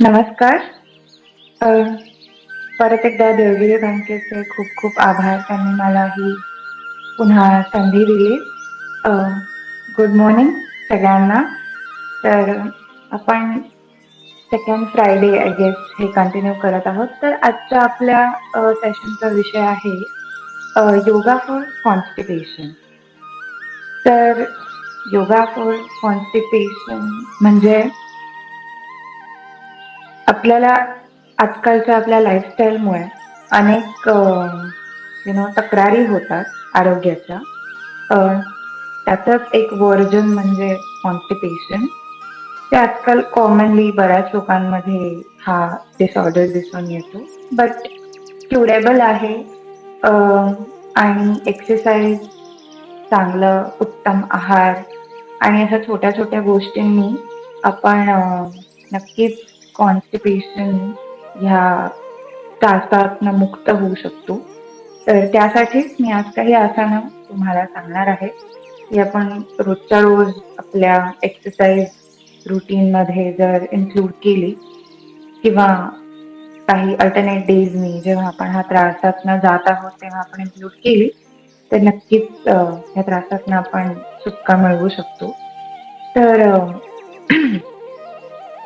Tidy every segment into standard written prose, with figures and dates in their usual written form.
नमस्कार. अ, परत एकदा देवगिरी बँकेचे खूप खूप आभार. त्यांनी मला ही पुन्हा संधी दिली. गुड मॉर्निंग सगळ्यांना. तर आपण सेकंड फ्रायडे आय गेस हे कंटिन्यू करत आहोत. तर आजच्या आपल्या सेशनचा विषय आहे योगा फॉर कॉन्स्टिपेशन. तर योगा फॉर कॉन्स्टिपेशन म्हणजे आपल्याला आजकालच्या आपल्या लाईफस्टाईलमुळे अनेक तक्रारी होतात आरोग्याच्या. त्याचंच एक व्हर्जन म्हणजे कॉन्स्टिपेशन. ते आजकाल कॉमनली बऱ्याच लोकांमध्ये हा डिसऑर्डर दिसून येतो. बट क्युरेबल आहे. आणि एक्सरसाइज, चांगलं उत्तम आहार आणि अशा छोट्या छोट्या गोष्टींनी आपण नक्कीच कॉन्स्टिपेशन ह्या त्रासातनं मुक्त होऊ शकतो. तर त्यासाठीच मी आज काही आसनं तुम्हाला सांगणार आहे, की आपण रोजच्या रोज आपल्या एक्सरसाइज रुटीनमध्ये जर इन्क्लूड केली किंवा काही अल्टरनेट डेजनी जेव्हा आपण ह्या त्रासातनं जात आहोत तेव्हा आपण इन्क्लूड केली तर नक्कीच ह्या त्रासातनं आपण सुटका मिळवू शकतो. तर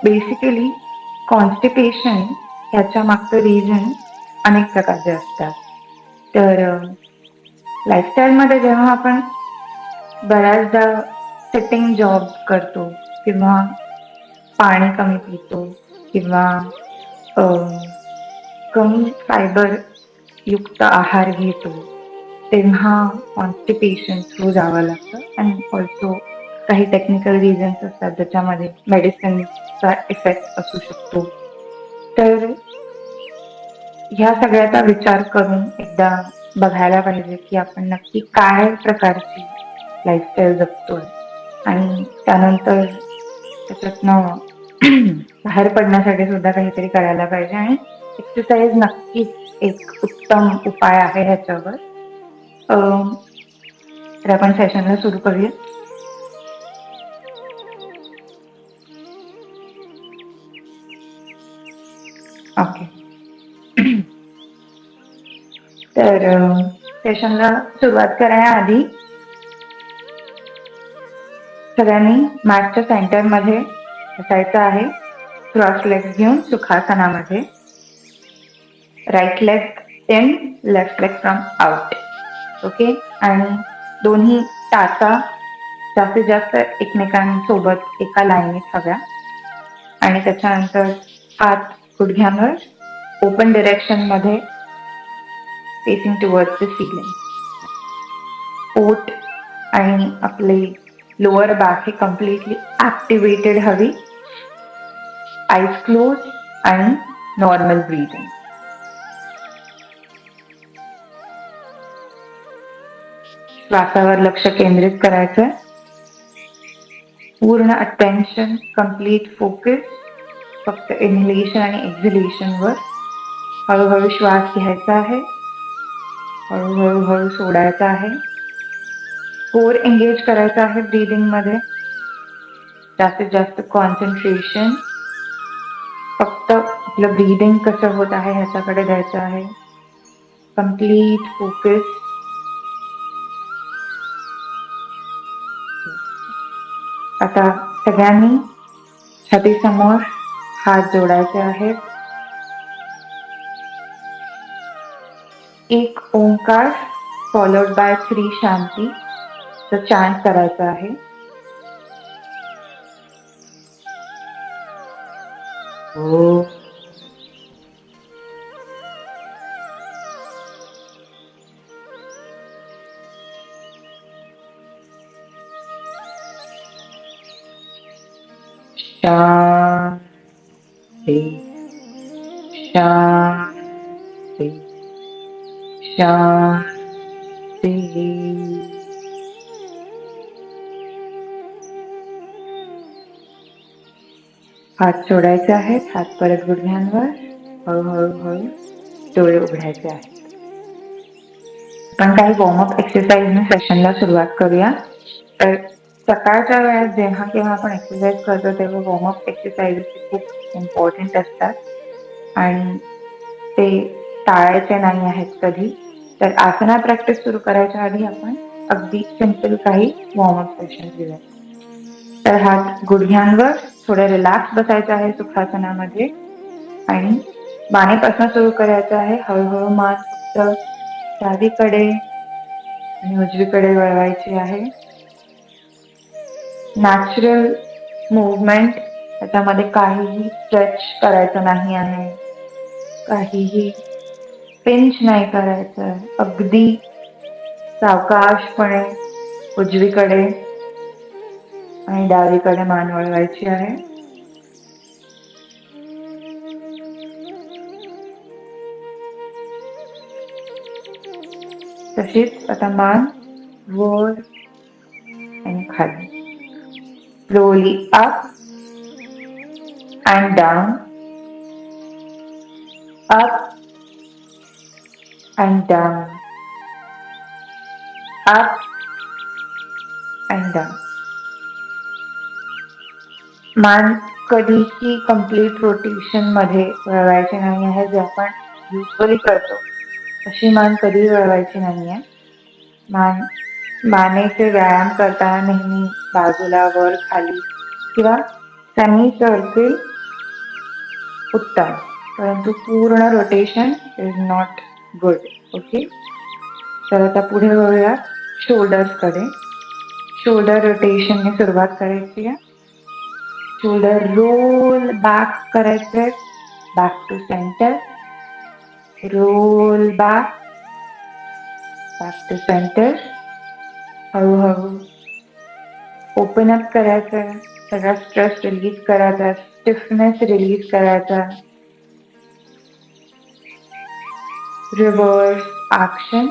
बेसिकली कॉन्स्टिपेशन ह्याच्या मागचं रिझन अनेक प्रकारचे असतात. तर लाईफस्टाईलमध्ये जेव्हा आपण बऱ्याचदा सिटिंग जॉब करतो किंवा पाणी कमी पितो किंवा कमी फायबर युक्त आहार घेतो तेव्हा कॉन्स्टिपेशन थ्रू जावं लागतं. आणि ऑल्सो काही टेक्निकल रिझन्स असतात ज्याच्यामध्ये मेडिसिनचा इफेक्ट असू शकतो. तर ह्या सगळ्याचा विचार करून एकदा बघायला पाहिजे की आपण नक्की काय प्रकारची लाईफस्टाईल जगतोय आणि त्यानंतर त्याच्यातनं बाहेर पडण्यासाठी सुद्धा काहीतरी करायला पाहिजे. आणि एक्सरसाइज नक्कीच एक उत्तम उपाय आहे ह्याच्यावर. तर आपण सेशनला सुरू करूया. ओके. तर सेशनला सुरुवात करण्याआधी सगळ्यांनी मॅटच्या सेंटरमध्ये बसायचं आहे. क्रॉस लेग्स घेऊन सुखासनामध्ये. Right leg in, left leg from out. Okay. आणि दोन्ही टाचा जास्तीत जास्त एकमेकांसोबत एका लाईनीत हव्या. आणि त्याच्यानंतर हात गुडघ्यांवर ओपन डिरेक्शन मध्ये फेसिंग टुवर्ड्स द सीलिंग. पोट आणि आपले लोअर बॅक हे कम्प्लिटली ऍक्टिव्हेटेड हवी. आईज क्लोज आणि नॉर्मल ब्रीदिंग. श्वासावर लक्ष केंद्रित करायचं. पूर्ण अटेन्शन, कम्प्लीट फोकस फक्त इनहेलेशन आणि एक्झिलेशन वर. हळूहळू श्वास घ्यायचा आहे, हळूहळू हळू सोडायचा आहे. कोर एंगेज करायचा आहे ब्रीदिंग मध्ये. जास्तीत जास्त कॉन्सन्ट्रेशन फक्त आपलं ब्रीदिंग कसं होत आहे ह्याच्याकडे द्यायचं आहे. Complete focus. आता सगळ्यांनी छातीसमोर हात जोडायचे आहेत. एक ओंकार फॉलोड बाय 3 शांती चा चॅन्ट करायचा आहे. ओ शांती, शांती, शांती. हात सोडायचे आहेत. हात परत गुडघ्यांवर. हळूहळू हळू डोळे उघडायचे आहेत. आपण काही वॉर्मअप एक्सरसाइजने सेशनला सुरुवात करूया. तर सकाळच्या वेळेस जेव्हा केव्हा आपण एक्सरसाइज करतो तेव्हा वॉर्मअप एक्सरसाइज खूप इम्पॉर्टंट असतात आणि ते टाळायचे नाही आहेत कधी. तर आसना प्रॅक्टिस सुरू करायच्या आधी आपण अगदी सिंपल काही वॉर्मअप सेशन घेऊया. तर हात गुडघ्यांवर थोडे रिलॅक्स बसायचं आहे सुखासनामध्ये आणि मानेपासून सुरू करायचं आहे. हळूहळू मान फक्त डावीकडे आणि उजवीकडे वळवायची आहे. नॅचरल मुवमेंट, त्याच्यामध्ये काहीही स्ट्रेच करायचं नाही आहे, काहीही पिंच नाही करायचं. अगदी सावकाशपणे उजवीकडे आणि डावीकडे मान वळवायची आहे. तशीच आता मान वर आणि खाली. Slowly up and down, up and down, up and down. मान कधीही कम्प्लीट रोटेशन मध्ये वळवायची नाही आहे. जे आपण युजली करतो अशी मान कधीही वळवायची नाही आहे. मानेचे व्यायाम करताना नेहमी बाजूला वर खाली किंवा सेमी सर्कल उत्तम, परंतु पूर्ण rotation is not good. Okay, तर आता पुढे वळूया शोल्डर्स कडे. शोल्डर रोटेशनने सुरुवात करायची आहे. शोल्डर रोल बॅक करायचे, back to centre, roll back, back to centre. हळूहळू ओपन अप करायचं, सगळा स्ट्रेस रिलीज करायचा, स्टिफनेस रिलीज करायचा. Reverse action.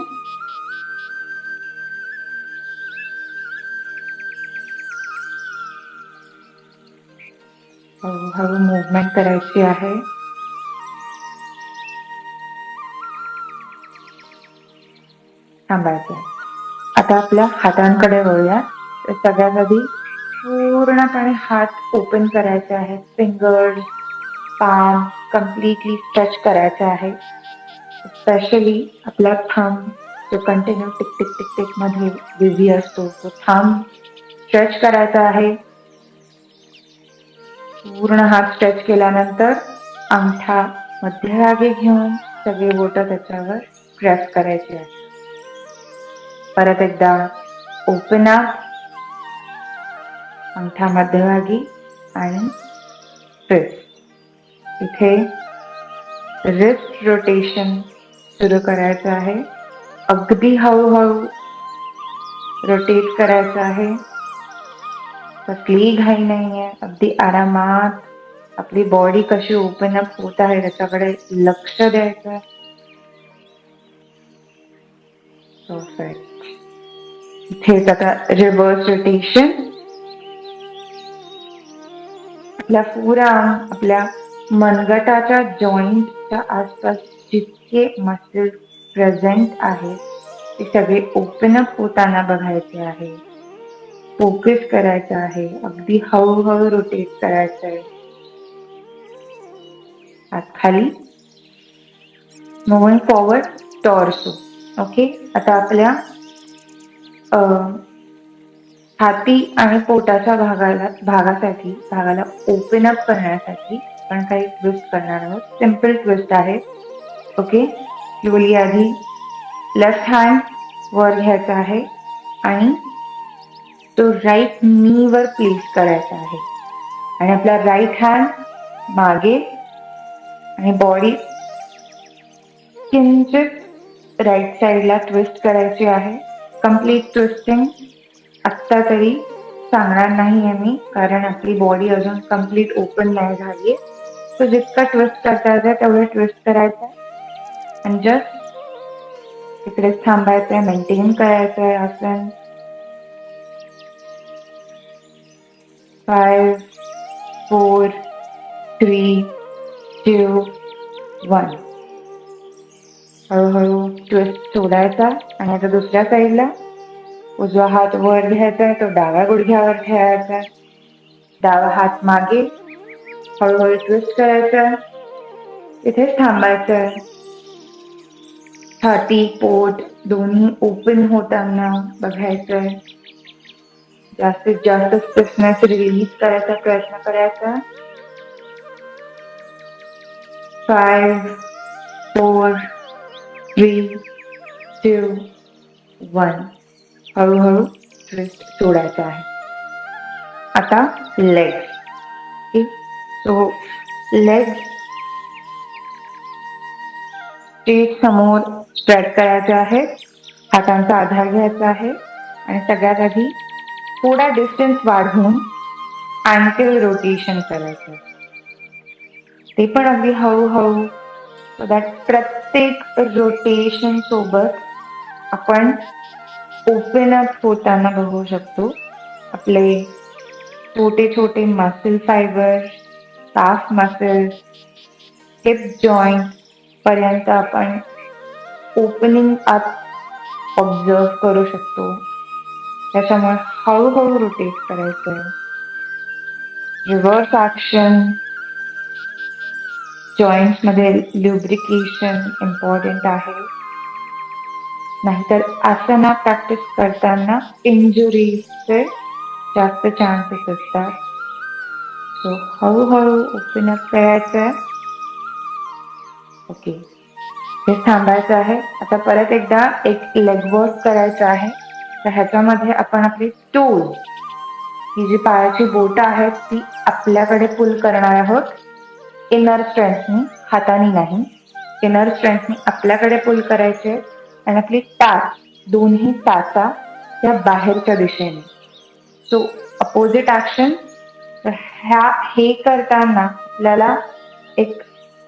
हळूहळू मुवमेंट करायची आहे. थांबायचं. आता आपल्या हातांकडे वळूया. सगळ्यात आधी पूर्णपणे हात ओपन करायचे आहेत. फिंगर्स, पाम कम्प्लिटली स्ट्रेच करायचे आहे. स्पेशली आपला थंब जो continue tick tick tick tick मध्ये बिझी असतो, तो थंब स्ट्रेच करायचा आहे. पूर्ण हात स्ट्रेच केल्यानंतर अंगठा मध्यभागी घेऊन सगळे बोट त्याच्यावर प्रेस करायचे आहे. परत एकदा ओपन अप, अंगठा मध्यभागी आणि प्रेस. इथे रिस्ट रोटेशन सुरू करायचं आहे. अगदी हळूहळू रोटेट करायचं आहे. कसलीही घाई नाहीये. अगदी आरामात आपली बॉडी कशी ओपन अप होत आहे त्याच्याकडे लक्ष द्यायचं. परफेक्ट. इथेच आता रिव्हर्स रोटेशन. आपल्या पुरा आपल्या मनगटाच्या जॉईंटच्या आसपास जितके मसल्स प्रेझेंट आहेत ते सगळे ओपन अप होताना बघायचे आहे. फोकस करायचा आहे. अगदी हळूहळू रोटेट करायचं आहे. हात खाली. Moving forward torso. ओके, आता आपल्या छाती आणि पोटाच्या भागाला ओपन अप करण्यासाठी आपण काही ट्विस्ट करणार आहोत. सिम्पल ट्विस्ट आहे. ओके, स्लोली आधी लेफ्ट हँड वर घ्यायचा आहे आणि तो राईट नी वर प्लेस करायचा आहे आणि आपला राईट हँड मागे आणि बॉडी किंचित राईट साईडला ट्विस्ट करायची आहे. कम्प्लीट ट्विस्टिंग आत्ता तरी सांगणार नाहीये मी, कारण आपली बॉडी अजून कम्प्लीट ओपन नाही झालीये. तो जितका ट्विस्ट करता येतं तेवढं ट्विस्ट करायचं आणि जस्ट इकडेच थांबायचंय, मेंटेन करायचंय आसन. 5, 4, 3, 2, 1. हळूहळू ट्विस्ट सोडायचा आणि आता दुसऱ्या साईडला उजवा हात वर घ्यायचा आहे, तो डाव्या गुडघ्यावर ठेवायचा आहे. डावा हात मागे हळूहळू ट्विस्ट करायचा आहे. इथेच थांबायचं आहे. छाती पोट दोन्ही ओपन होताना बघायचंय. जास्तीत जास्त स्टिफनेस रिलीज करायचा प्रयत्न करायचा. 5, 4, 3, 2, 1. हळूहळू ट्विस्ट सोडायचा आहे. आता लेग्स. सो लेग्स स्ट्रेट समोर स्प्रेड करायचे आहेत. हातांचा आधार घ्यायचा आहे आणि सगळ्यात आधी थोडा डिस्टन्स वाढवून अँकल रोटेशन करायचं. ते पण अगदी हळूहळू. प्रत्येक रोटेशन सोबत आपण ओपन अप होताना बघू शकतो. आपले छोटे छोटे muscle fibre, calf muscle, heap joint पर्यंत आपण ओपनिंग अप ऑब्झर्व करू शकतो. त्याच्यामुळे हळूहळू रोटेट करायचं. Reverse action. जॉईंट्स मध्ये ल्युब्रिकेशन इम्पॉर्टंट आहे. नाहीतर आसना प्रॅक्टिस करताना इंजुरीचे जास्त चान्सेस असतात. सो हळूहळू ओपन अप करायचं. ओके, हे थांबायचं आहे. आता परत एकदा एक लेग वर्क करायचं आहे. तर ह्याच्यामध्ये आपण आपली टोज, ही जी पायाची बोटं आहेत ती आपल्याकडे पुल करणार आहोत. इनर स्ट्रेंथनी, हातानी नाही. इनर स्ट्रेंथनी आपल्याकडे पुल करायचे आणि आपली टाच, दोन्ही टाचा त्या बाहेरच्या दिशेने. So opposite action. हे करताना आपल्याला एक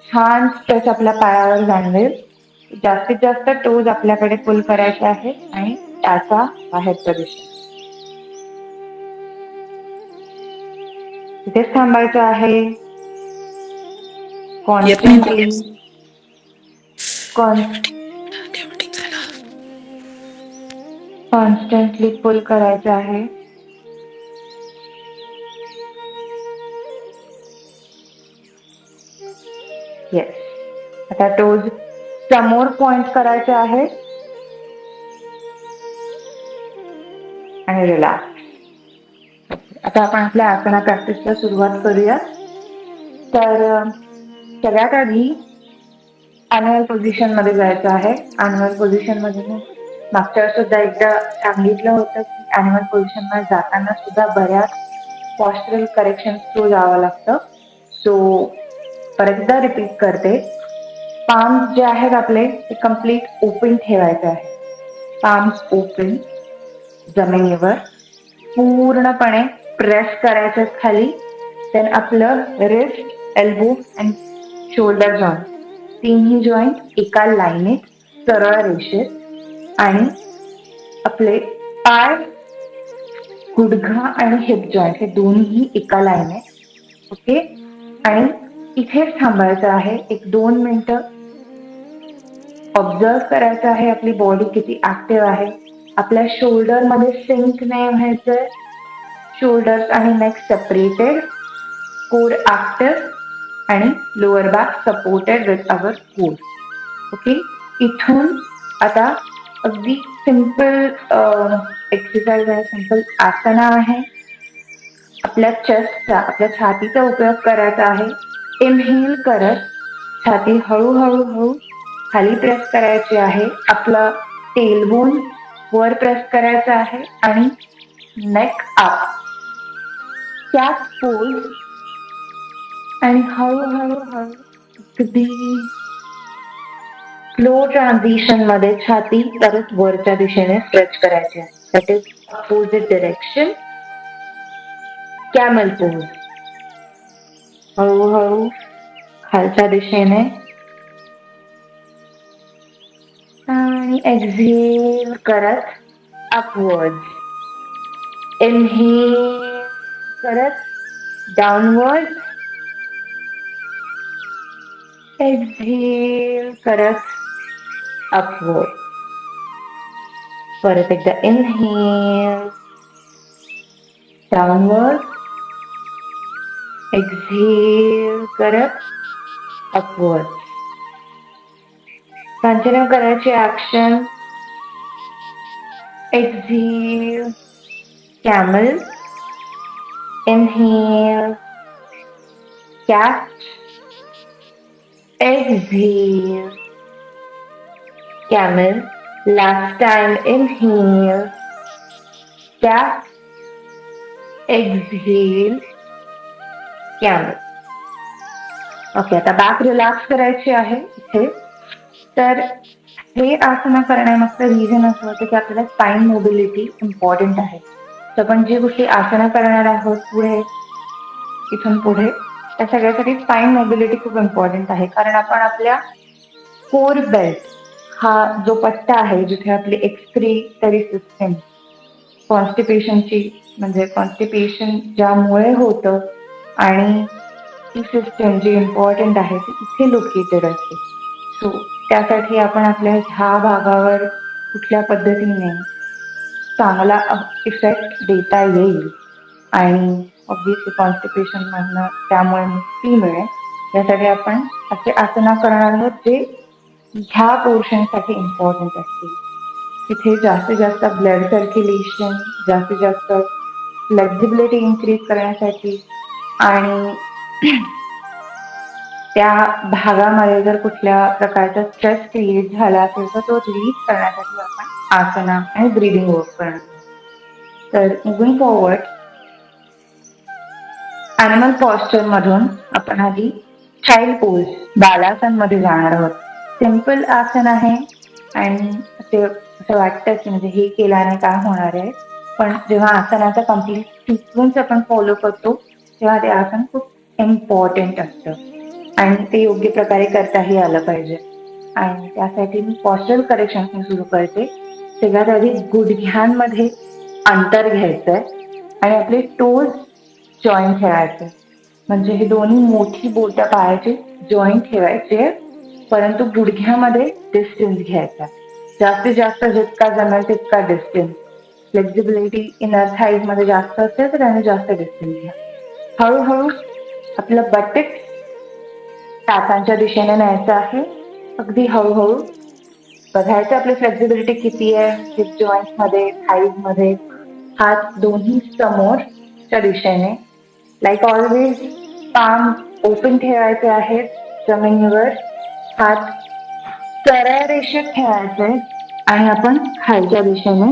छान स्ट्रेच आपल्या पायावर जाणवेल. जास्तीत जास्त टोज आपल्याकडे पुल करायचे आहे आणि टाचा बाहेरच्या दिशेने. इथेच थांबायचं आहे. कॉन्स्टंटली पुल करायचं आहे. येस. आता टोज समोर पॉइंट करायचे आहे आणि रिलॅक्स. आता आपण आपल्या आसना प्रॅक्टिसला सुरुवात करूया. तर सगळ्यात आधी ॲन्युअल पोझिशन मध्ये जायचं आहे. ॲन्युअल पोझिशन मध्ये मागच्या सुद्धा एकदा सांगितलं होतं की ॲन्युअल पोझिशन मध्ये जाताना सुद्धा बऱ्याच पॉस्चरल करेक्शन थ्रू जावं लागतं. सो परत एकदा रिपीट करते. पाम्स जे आहेत आपले ते कम्प्लीट ओपन ठेवायचे आहे. पाम्स ओपन जमिनीवर पूर्णपणे प्रेस करायचं खाली. देन आपलं रिस्ट, एल्बो आणि शोल्डर जॉईंट, तिन्ही जॉईंट एका लाईनीत सरळ रेषेत आणि आपले पाय, गुडघा आणि हिप जॉईंट हे दोन्ही एका लाईनीत. ओके, आणि इथेच थांबायचं आहे. 1-2 मिनिटं ऑब्झर्व करायचं आहे आपली बॉडी किती ऍक्टिव्ह आहे. आपल्या शोल्डर मध्ये सिंक नाही व्हायचंय. शोल्डर्स आणि नेक सेपरेटेड, कोर ऍक्टिव्ह आणि lower back supported with our core. Okay, इथून आता अगदी सिंपल एक्सरसाइज आहे, सिंपल आसना आहे. आपल्या चेस्टचा, आपल्या छातीचा उपयोग करायचा आहे. इनहेल करत छाती हळूहळू हळू खाली प्रेस करायची आहे. आपलं टेलबोन वर प्रेस करायचं आहे आणि नेक अप. त्याच पोज आणि हळूहळू हळू अगदी स्लो ट्रान्झिशन मध्ये छाती परत वरच्या दिशेने स्ट्रेच करायची आहे. That is opposite direction. Camel pose. हळूहळू खालच्या दिशेने आणि एक्झेल करत अपवर्ड. इनहेल करत डाउनवर्ड. एक्झेल करत अपवर्ड. परत एकदा इनहेल, डाउनवर्ड, एक्झेल करत अपवर्ड. कंटिन्यू करायची action. Exhale, camel, inhale, cat, exhale, camel. Last time, inhale, cat, exhale, camel. Okay, आता बॅक रिलॅक्स करायची आहे इथे. तर हे आसनं करण्यामागचं रिझन असं होतं की आपल्याला स्पाइन मोबिलिटी इम्पॉर्टंट आहे. तर आपण जी गोष्टी आसनं करणार आहोत पुढे, इथून पुढे, त्या सगळ्यासाठी स्पाइन मोबिलिटी खूप इम्पॉर्टंट आहे. कारण आपण आपल्या कोर बेल्ट हा जो पट्टा आहे जिथे आपली एक्सक्रीटरी सिस्टम कॉन्स्टिपेशनची म्हणजे कॉन्स्टिपेशन ज्यामुळे होतं आणि ती सिस्टम जी इम्पॉर्टंट आहे ती इथे लोकेटेड असते. सो त्यासाठी आपण आपल्या ह्या भागावर कुठल्या पद्धतीने चांगला इफेक्ट देता येईल आणि ऑब्व्हियसली कॉन्स्टिपेशन मधनं त्यामुळे मुक्ती मिळेल यासाठी आपण असे आसना करणार आहोत जे ह्या पोर्शनसाठी इम्पॉर्टंट असतील. तिथे जास्तीत जास्त ब्लड सर्क्युलेशन, जास्तीत जास्त फ्लेक्झिबिलिटी इन्क्रीज करण्यासाठी आणि त्या भागामध्ये जर कुठल्या प्रकारचा स्ट्रेस क्रिएट झाला असेल तर तो रिलीज करण्यासाठी आपण आसना आणि ब्रीदिंग वर्क करणार. तर मुव्हिंग फॉरवर्ड, ॲनिमल पॉस्चर मधून आपण आधी चाइल्ड पोज बालासन मध्ये जाणार आहोत. सिंपल आसन आहे आणि असं वाटतं की म्हणजे हे केल्याने काय होणार आहे, पण जेव्हा आसनाचा कम्प्लीट सिक्वेन्स आपण फॉलो करतो तेव्हा ते आसन खूप इम्पॉर्टंट असतं आणि ते योग्य प्रकारे करताही आलं पाहिजे. आणि त्यासाठी मी पॉस्चरल करेक्शन सुरू करते. सगळ्यात आधी गुडघ्यांमध्ये अंतर घ्यायचंय आणि आपले टोज जॉईंट ठेवायचे. म्हणजे हे दोन्ही मोठी बोटं पायाची जॉईंट ठेवायचे, परंतु गुडघ्यामध्ये डिस्टन्स घ्यायचा. जास्तीत जास्त जितका जमेल तितका डिस्टन्स. फ्लेक्झिबिलिटी इनर थाईज मध्ये जास्त असेल तर त्याने जास्त डिस्टन्स घ्या. हळूहळू आपलं बटक टाचांच्या दिशेने न्यायचं आहे. अगदी हळूहळू बघायचं आपली फ्लेक्झिबिलिटी किती आहे. हिप जॉईंट मध्ये, थाईज मध्ये. हात दोन्ही समोरच्या दिशेने. लाईक ऑलवेज पाम ओपन ठेवायचे आहेत जमिनीवर. हात सरळ रेषेत ठेवायचे आणि आपण खालच्या दिशेने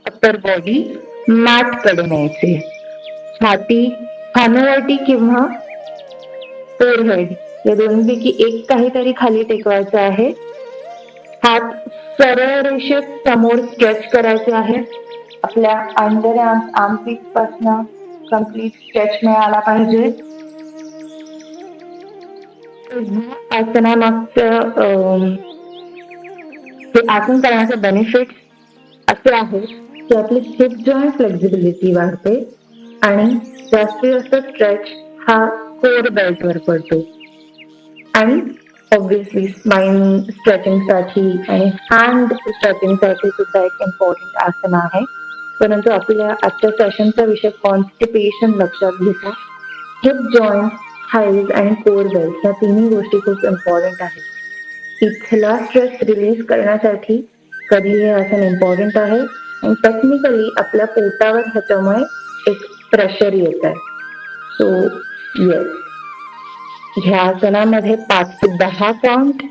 अप्पर बॉडी मॅट कडे न्यायचे. छाती खानवटी किंवा फोरहेड या दोन्हीपैकी एक काहीतरी खाली टेकवायचं आहे. हात सरळ रेषेत समोर स्ट्रेच करायचे आहेत. आपल्या अंडर आर्मपीट पासून कम्प्लीट स्ट्रेच मिळाला पाहिजे. आसनामागचं हे आसन करण्याचे बेनिफिट असे आहे की आपली हिप जॉईंट फ्लेक्झिबिलिटी वाढते आणि जास्तीत जास्त स्ट्रेच हा कोर बेल्ट वर पडतो. आणि ऑब्व्हियसली स्पाइन स्ट्रेचिंगसाठी आणि हँड स्ट्रेचिंगसाठी सुद्धा एक इम्पॉर्टंट आसन आहे. परंतु आपल्या आजच्या सेशनचा विषय कॉन्स्टिपेशन लक्षात घेता हिप जॉईंट, थाईज आणि कोर बेल्ट या तिन्ही गोष्टी खूप इम्पॉर्टंट आहेत. इथला स्ट्रेस रिलीज करण्यासाठी कधी हे आसन इम्पॉर्टंट आहे आणि टेक्निकली आपल्या पोटावर ह्याच्यामुळे एक प्रेशर येत आहे. सो येस, ह्या आसनामध्ये 5 ते 10 काउंट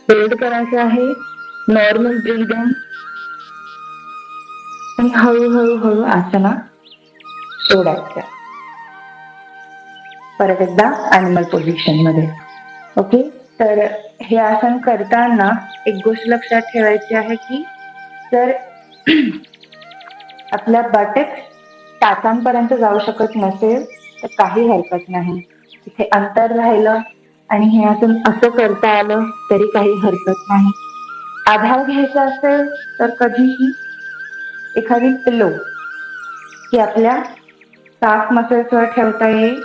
होल्ड करायचं आहे. नॉर्मल ब्रीदिंग आणि हळूहळू आसना सोडायचं. परत एकदा ॲनिमल पोझिशन मध्ये. ओके, तर हे आसन करताना एक गोष्ट लक्षात ठेवायची आहे की जर आपल्या बटक टाचांपर्यंत जाऊ शकत नसेल तर काही हरकत नाही. इथे अंतर राहिलं आणि हे आसन असं करता आलं तरी काही हरकत नाही. आधार घ्यायचा असेल तर कधीही एखादी पिलो ही आपल्या काफ मसल्सवर ठेवता येईल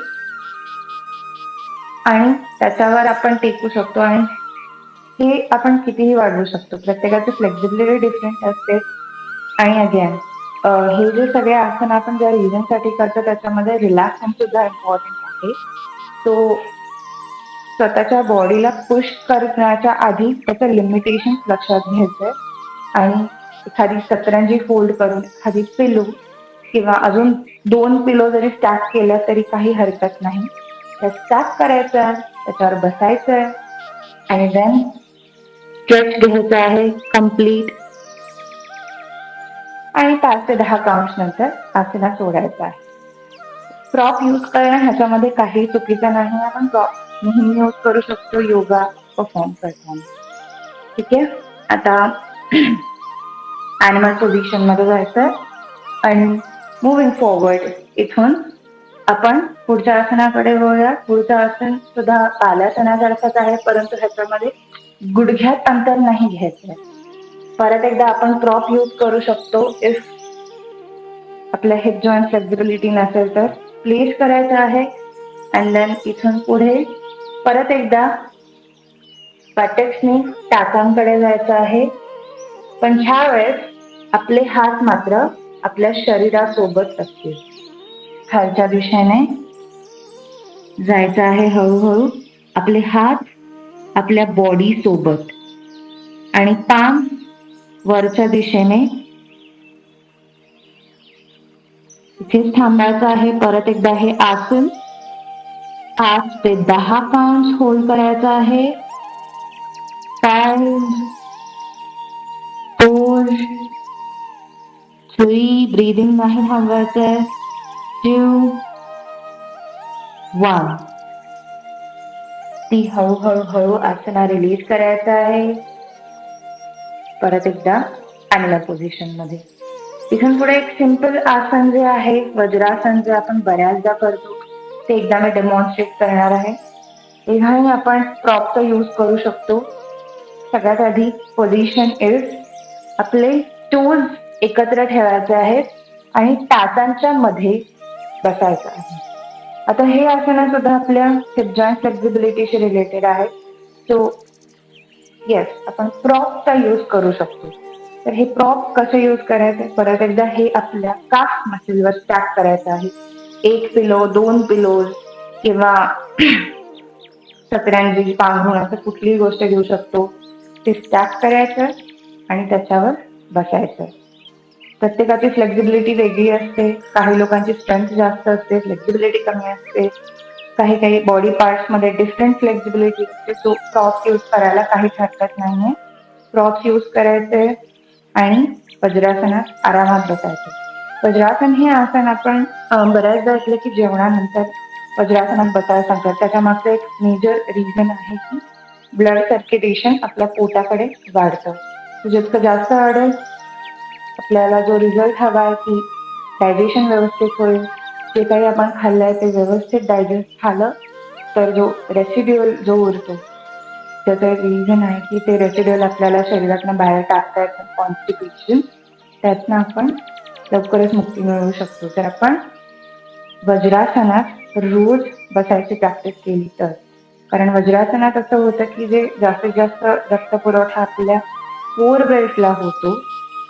आणि त्याच्यावर आपण टेकू शकतो आणि हे आपण कितीही वाढवू शकतो. प्रत्येकाची फ्लेक्झिबिलिटी डिफरंट असते. आणि अगेन हे जे सगळे आसन आपण ज्या रिझन साठी करतो त्याच्यामध्ये रिलॅक्सेशन सुद्धा इम्पॉर्टंट आहे. तो स्वतःच्या बॉडीला पुश करण्याच्या आधी त्याचं लिमिटेशन लक्षात घ्यायचंय. आणि एखादी सतरंजी फोल्ड करून एखादी पिलो किंवा अजून 2 पिलो जरी स्टॅक केल्या तरी काही हरकत नाही. त्या स्टॅक करायचं, त्याच्यावर बसायचं आणि देन स्ट्रेच घ्यायचं आहे कम्प्लीट. आणि 5 ते 10 काउंट्स नंतर आसना सोडायचं आहे. प्रॉप यूज करणं ह्याच्यामध्ये काही चुकीचं नाही. आपण प्रॉप नेहमी यूज करू शकतो योगा परफॉर्म करताना. ठीक आहे. आता ॲनिमल पोझिशन मध्ये जायचं आणि मुव्हिंग फॉरवर्ड इथून आपण पुढच्या आसनाकडे वळूया. पुढचं आसन सुद्धा तालासनासारखंच आहे, परंतु ह्याच्यामध्ये गुडघ्यात अंतर नाही घ्यायचं. परत एकदा आपण प्रॉप यूज करू शकतो. इफ आपल्या हिप जॉईंट फ्लेक्झिबिलिटी नसेल तर प्लेस करायचं आहे. अँड देन इथून पुढे परत एकदा पॅटेक्सनी टाचांकडे जायचं आहे. पण ह्या वेळेस आपले हात मात्र आपल्या शरीरासोबत असतील. खालच्या दिशेने जायचं आहे हळूहळू. आपले हात आपल्या बॉडी सोबत आणि पाम वरच्या दिशेने. इथेच थांबायचं आहे. परत एकदा हे आसन 5 ते 10 काउंट्स होल्ड करायचं आहे. 5 4 3 ब्रीदिंग नाही थांबवायचंय. 2 1. ती हळूहळू आसना रिलीज करायचं आहे. परत एकदा ॲनिमल पोझिशन मध्ये. इथून पुढे एक सिंपल आसन जे आहे वज्रासन, जे आपण बऱ्याचदा करतो ते एकदा मी डेमॉन्स्ट्रेट करणार आहे. इथेही आपण प्रॉपचा यूज करू शकतो. सगळ्यात आधी पोझिशन इज आपले टोज एकत्र ठेवायचे आहेत आणि टाचांच्या मध्ये बसायचं आहे. आता हे आसन सुद्धा आपल्या हिप जॉईंट फ्लेक्झिबिलिटीशी रिलेटेड आहे. सो येस, आपण प्रॉपचा यूज करू शकतो. तर हे प्रॉप कसं यूज करायचं, परत एकदा हे आपल्या काफ मसलवर स्टॅक करायचं आहे. 1 पिलो 2 पिलोज किंवा सतरंजी पांघरुण असं कुठलीही गोष्ट घेऊ शकतो. ते स्टॅक करायचं आणि त्याच्यावर बसायचं. प्रत्येकाची फ्लेक्झिबिलिटी वेगळी असते. काही लोकांची स्ट्रेंथ जास्त असते, फ्लेक्झिबिलिटी कमी असते. काही बॉडी पार्ट्स मध्ये डिफरंट फ्लेक्झिबिलिटी असते. सो प्रॉप्स यूज करायला काहीच हरकत नाहीये. प्रॉप्स यूज करायचे आणि वज्रासनात आरामात बसायचं. वज्रासन हे आसन आपण बऱ्याचदा ऐकलं की जेवणानंतर वज्रासनात बसायला सांगतात. त्याच्या मागचं एक मेजर रिझन आहे की ब्लड सर्क्युलेशन आपल्या पोटाकडे वाढतं. जितकं जास्त वाढेल आपल्याला जो रिझल्ट हवा आहे की डायजेशन व्यवस्थित होईल. जे काही आपण खाल्लंय ते व्यवस्थित डायजेस्ट झालं तर जो रेसिड्युअल जो उरतो त्याचं रिझन आहे की ते रेसिड्युअल आपल्याला शरीरातून बाहेर टाकता येतं. कॉन्स्टिपेशन, त्यातनं आपण लवकरच मुक्ती मिळवू शकतो. तर आपण वज्रासनात रोज बसायची प्रॅक्टिस केली तर. कारण वज्रासनात असं होतं की जे जास्तीत जास्त रक्तपुरवठा आपल्या फोर बेल्टला होतो,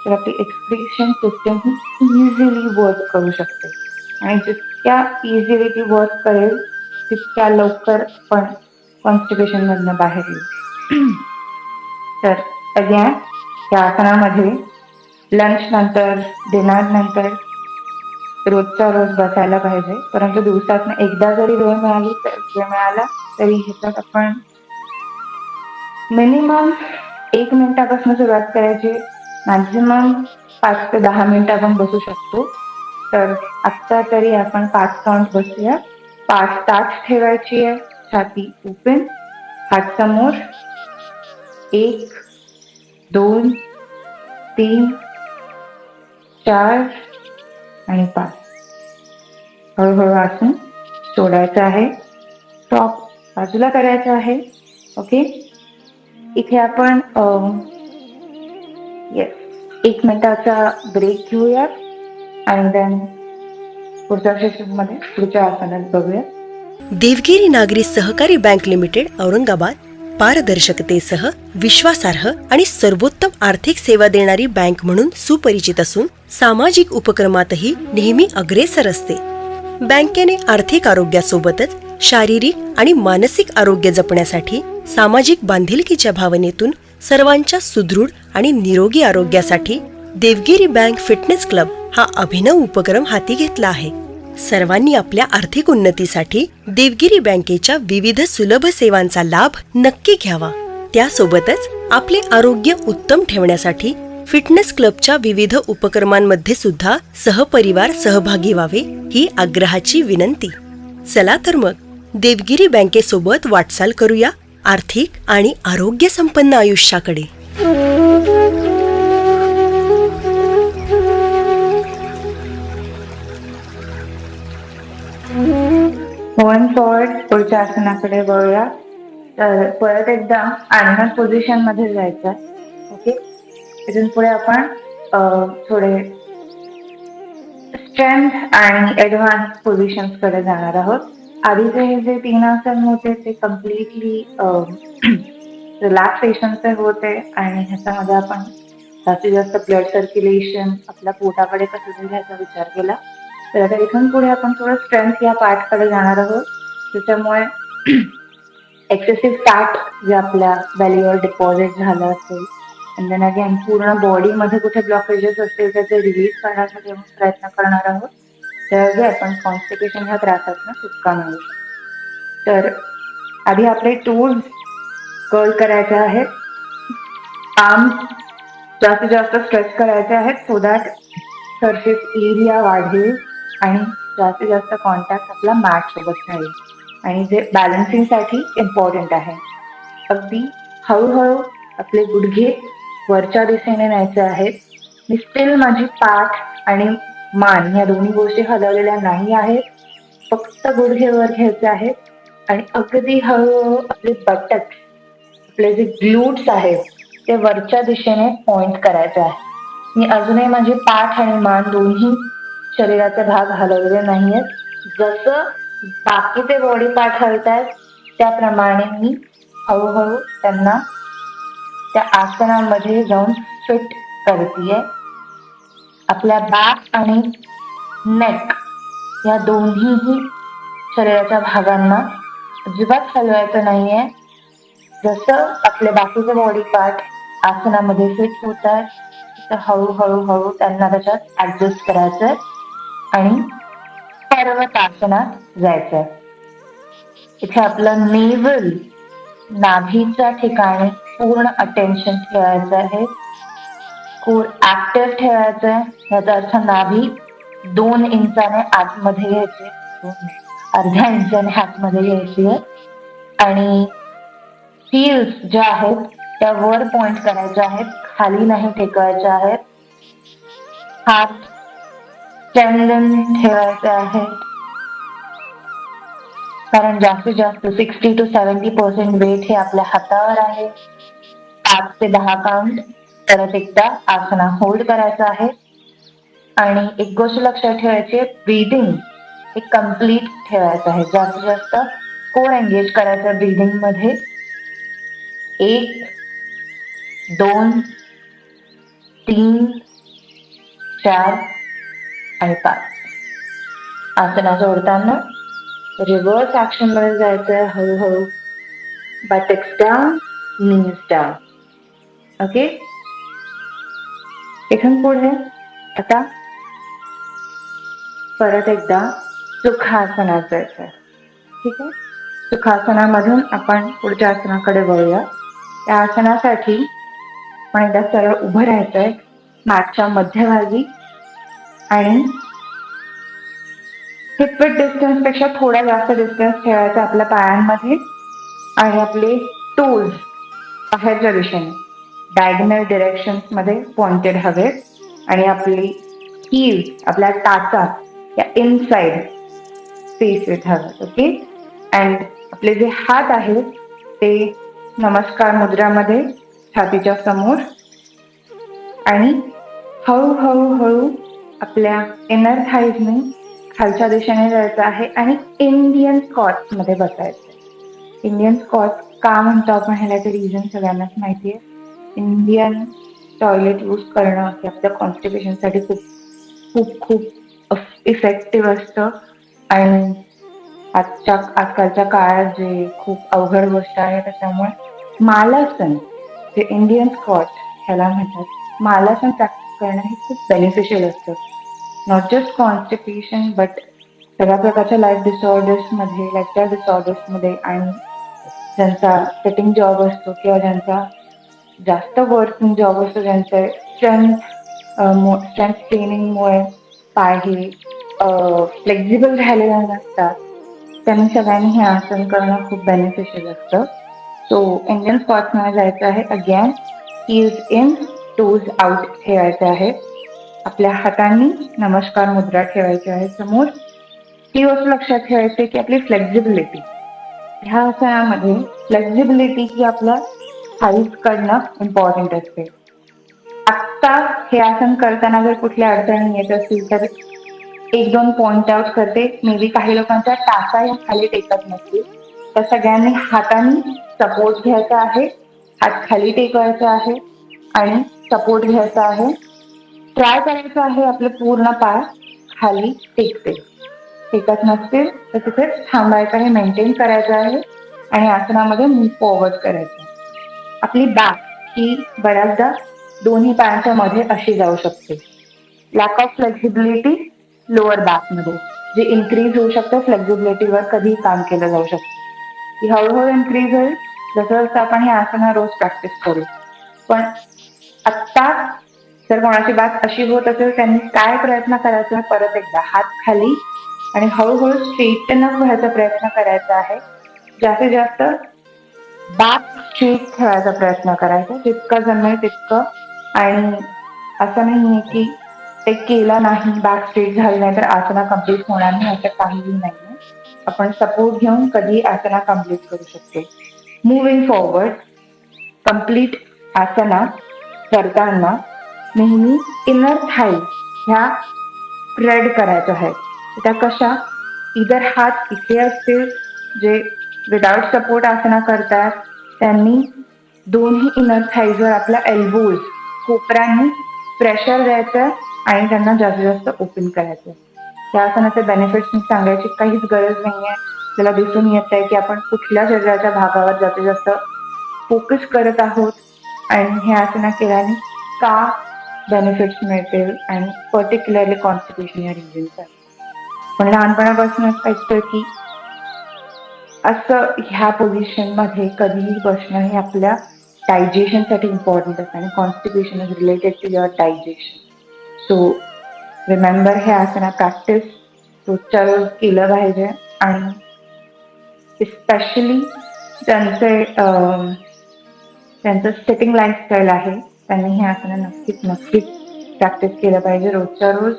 तर आपली एक्सक्रीशन सिस्टम ही इझिली वर्क करू शकते. आणि जितक्या इझिली ती वर्क करेल तितक्या लवकर पण कॉन्स्टिपेशन मधनं बाहेर येईल. तर अगेन या आसनामध्ये लंच नंतर, डिनर नंतर रोजचा रोज बसायला पाहिजे. परंतु दिवसातनं एकदा जरी वेळ मिळाला तरी ह्याच्यात आपण मिनिमम 1 मिनिटापासून सुरुवात करायची. मॅक्झिमम 5 ते 10 मिनिटं आपण बसू शकतो. तर आत्ता तरी आपण 5 काउंट बसूया. 5 ताठ ठेवायची आहे. छाती ओपन, हात समोर. 1 2 3 4 आणि 5. हळूहळू आसन सोडायचं आहे. टॉप बाजूला करायचं आहे. ओके. इथे आपण 1 मिनिटाचा ब्रेक घेऊया आणि देन पुढच्या सेशन मध्ये पुढच्या आसनात बघूया. देवगिरी नागरी सहकारी बँक लिमिटेड, औरंगाबाद पारदर्शकतेसह विश्वासार्ह आणि सर्वोत्तम आर्थिक सेवा देणारी बँक म्हणून सुपरिचित असून सामाजिक उपक्रमातही नेहमी अग्रेसर असते. बँकेने आर्थिक आरोग्यासोबतच शारीरिक आणि मानसिक आरोग्य जपण्यासाठी सामाजिक बांधिलकीच्या भावनेतून सर्वांच्या सुदृढ आणि निरोगी आरोग्यासाठी देवगिरी बँक फिटनेस क्लब हा अभिनव उपक्रम हाती घेतला आहे. सर्वांनी आपल्या आर्थिक उन्नतीसाठी देवगिरी बँकेच्या विविध सुलभ सेवांचा लाभ नक्की घ्यावा. त्यासोबतच आपले आरोग्य उत्तम ठेवण्यासाठी फिटनेस क्लबच्या विविध उपक्रमांमध्ये सुद्धा सहपरिवार सहभागी व्हावे ही आग्रहाची विनंती. चला तर मग देवगिरी बँकेसोबत वाटचाल करूया आर्थिक आणि आरोग्य संपन्न आयुष्याकडे. मूव्हिंग फॉरवर्ड पुढच्या आसनाकडे वळूया. तर परत एकदा आनंद पोझिशन मध्ये जायचं. ओके, इथून पुढे आपण थोडे स्ट्रेंथ आणि ऍडव्हान्स पोझिशन्स कडे जाणार आहोत. आधीचे हे जे 3 आसन होते ते कम्प्लिटली रिलॅक्सेशनचे होते आणि ह्याच्यामध्ये आपण जास्तीत जास्त ब्लड सर्क्युलेशन आपल्या पोटाकडे कसं जाईल ह्याचा विचार केला. तर आता इथून पुढे आपण थोडं स्ट्रेंथ या पार्टकडे जाणार आहोत. त्याच्यामुळे एक्सेसिव्ह फॅट जे आपल्या बेलीवर डिपॉझिट झालं असेल आणि देन अगेन पूर्ण बॉडीमध्ये कुठे ब्लॉकेजेस असतील त्याचे रिलीज करण्यासाठी आपण प्रयत्न करणार आहोत. त्यावेळी आपण कॉन्स्टिपेशन ह्या त्रासातून सुटका मिळू शकतो. तर आधी आपले टूल्स कर्ल करायचे आहेत. आर्म्स जास्तीत जास्त स्ट्रेच करायचे आहेत सो दॅट सरफेस एरिया वाढेल आणि जास्तीत जास्त कॉन्टॅक्ट आपला मॅट सोबत राहील आणि जे बॅलन्सिंगसाठी इम्पॉर्टंट आहे. अगदी हळूहळू आपले गुडघे वरच्या दिशेने न्यायचे आहेत. मी स्टील माझी पाठ आणि मान या दोन्ही गोष्टी हलवलेल्या नाही आहेत. फक्त गुडघे वर घ्यायचे आहेत आणि अगदी हळूहळू आपले बटक आपले जे ग्लूट्स आहेत ते वरच्या दिशेने पॉइंट करायचे आहे. मी अजूनही माझी पाठ आणि मान दोन्ही शरीराचे भाग हलवलेले नाहीयेत. जसं बाकीचे बॉडी पार्ट हलतायत त्याप्रमाणे मी हळूहळू त्यांना त्या आसनामध्ये जाऊन फिट करतीये. आपल्या बॅक आणि नेक या दोन्हीही शरीराच्या भागांना अजिबात हलवायचं नाहीये. जसं आपले बाकीचे बॉडी पार्ट आसनामध्ये फिट होत आहेत तर हळूहळू त्यांना त्याच्यात ऍडजस्ट करायचंय आणि पर्वत आसनात जायचंय. इथे आपलं नेवल नाभीच्या ठिकाणी पूर्ण अटेन्शन ठेवायचं आहे. कोर ऍक्टिव्ह ठेवायचं आहे. याचा अर्थ नाभी 2 इंचाने आतमध्ये घ्यायची, अर्ध्या इंचाने आतमध्ये घ्यायची आहे आणि हील्स ज्या आहेत त्या वर पॉइंट करायच्या आहेत, खाली नाही टेकवायच्या आहेत. हात स्ट्रेंथन ठेवायचे आहे कारण जास्तीत जास्त 60 to 70% वेट हे आपल्या हातावर आहे. 5 ते 10 काउंट परत एकदा आसना होल्ड करायचं आहे आणि एक गोष्ट लक्षात ठेवायची आहे, ब्रीदिंग हे कम्प्लीट ठेवायचं आहे. जास्तीत जास्त कोर एंगेज करायचं ब्रीदिंग मध्ये. 1 2 3 4 आणि 5 आसना सोडताना रिव्हर्स ऍक्शन मध्ये जायचंय. हळूहळू बटक्स डाऊन, नीज डाऊन. ओके, इथून पुढे आता परत एकदा सुखासनात जायचंय. ठीक आहे, सुखासनामधून आपण पुढच्या आसनाकडे वळूया. त्या आसनासाठी आपण एकदा सरळ उभं राहायचंय मॅटच्या मध्यभागी आणि हिप विड्थ डिस्टन्स पेक्षा थोडा जास्त डिस्टन्स ठेवायचा आपल्या पायांमध्ये आणि आपले टोज बाहेरच्या दिशेने डायगोनल डिरेक्शन्स मध्ये पॉइंटेड हवेत आणि आपली हील आपल्या टाचा या इनसाइड स्पेस विथ हवेत. ओके, अँड आपले जे हात आहेत ते नमस्कार मुद्रामध्ये छातीच्या समोर आणि हळूहळू आपल्या इनर थाईजने खालच्या दिशेने जायचं आहे आणि इंडियन स्कॉट्स मध्ये बसायचं. इंडियन स्कॉट्स का म्हणतो आपण ह्याला ते रिझन सगळ्यांनाच माहिती आहे. इंडियन टॉयलेट यूज करणं हे आपल्या कॉन्स्टिपेशनसाठी खूप खूप खूप इफेक्टिव्ह असतं. आणि आजकालच्या काळात जे खूप अवघड गोष्ट आहे त्याच्यामुळे मालासन जे इंडियन स्कॉट ह्याला म्हणतात, मालासन प्रॅक्टिस करणं हे खूप बेनिफिशियल असतं. नॉट जस्ट कॉन्स्टिपेशन बट सगळ्या प्रकारच्या लाईफ डिसऑर्डर्समध्ये, लाईफस्टाईल डिसऑर्डर्समध्ये, आणि ज्यांचा सेटिंग जॉब असतो किंवा ज्यांचा जास्त वर्किंग जॉब असतो, ज्यांचे स्ट्रेंथ ट्रेनिंगमुळे पाय हे फ्लेक्झिबल झालेले नसतात, त्यांनी सगळ्यांनी हे आसन करणं खूप बेनिफिशियल असतं. सो इंडियन स्क्वॉट्समध्ये जायचं आहे. Again heels in, toes out ठेवायचे आहे. आपल्या हातांनी नमस्कार मुद्रा ठेवायची आहे समोर. ही गोष्ट लक्षात ठेवायची की आपली फ्लेक्झिबिलिटी, ह्या आसनामध्ये फ्लेक्झिबिलिटी ही आपल्या थाईज कडनं इम्पॉर्टंट असते. आत्ता हे आसन करताना जर कुठल्या अडचणी येत असतील तर एक दोन पॉइंट आउट करते. मे बी काही लोकांच्या टाचा या खाली टेकत नसतील, तर सगळ्यांनी हातांनी सपोर्ट घ्यायचा आहे, हात खाली टेकवायचा आहे आणि सपोर्ट घ्यायचा आहे. ट्राय करायचं आहे आपले पूर्ण पाय खाली टेकते. टेकत नसतील तर तिथेच थांबायचं आहे, मेंटेन करायचं आहे आणि आसनामध्ये मूव फॉरवर्ड करायचं. आपली बॅक ही बऱ्याचदा दोन्ही पायांच्या मध्ये अशी जाऊ शकते. लॅक ऑफ फ्लेक्झिबिलिटी लोअर बॅकमध्ये जे इन्क्रीज होऊ शकतं, फ्लेक्झिबिलिटीवर कधीही काम केलं जाऊ शकतं. ती हळूहळू इन्क्रीज होईल जसं जसं आपण हे आसना रोज प्रॅक्टिस करू. पण आत्ता जर कोणाची बात अशी होत असेल त्यांनी काय प्रयत्न करायचा, परत एकदा हात खाली आणि हळूहळू स्ट्रेटन अप व्हायचा प्रयत्न करायचा आहे. जास्तीत जास्त बॅक स्ट्रेट ठेवायचा प्रयत्न करायचा जितकं जमेल तितकं. आणि असं नाहीये की ते केलं नाही, बॅक स्ट्रेट झालं नाही तर आसना कम्प्लीट होणार नाही, असं काहीही नाहीये. आपण सपोर्ट घेऊन कधी आसना कम्प्लीट करू शकतो. मुव्हिंग फॉरवर्ड, कम्प्लीट आसना करताना नेहमी इनर थाई ह्या स्प्रेड करायच्या आहेत. त्या कशा, इधर हात इथे असतील जे विदाउट सपोर्ट आसना करतात त्यांनी दोन्ही इनर थाईजवर आपल्या एल्बोज कोपऱ्यांनी प्रेशर द्यायचं आणि त्यांना जास्तीत जास्त ओपन करायचं. त्या आसनाचे बेनिफिट्स मी सांगायची काहीच गरज नाहीये. त्याला दिसून येत आहे की आपण कुठल्या शरीराच्या भागावर जास्तीत जास्त फोकस करत आहोत आणि हे आसना केल्याने का बेनिफिट्स मिळतील आणि पर्टिक्युलरली कॉन्स्टिपेशन या रिजनसाठी. पण लहानपणापासूनच ऐकतोय की असं ह्या पोझिशन मध्ये कधीही बसणं हे आपल्या डायजेशनसाठी इम्पॉर्टंट असतं आणि constipation is related to your digestion. So remember हे आसना प्रॅक्टिस रोजच्या रोज केलं पाहिजे. आणि स्पेशली त्यांचं सेटिंग लाईफस्टाईल आहे त्यांनी हे आसनं नक्कीच प्रॅक्टिस केलं पाहिजे रोजच्या रोज.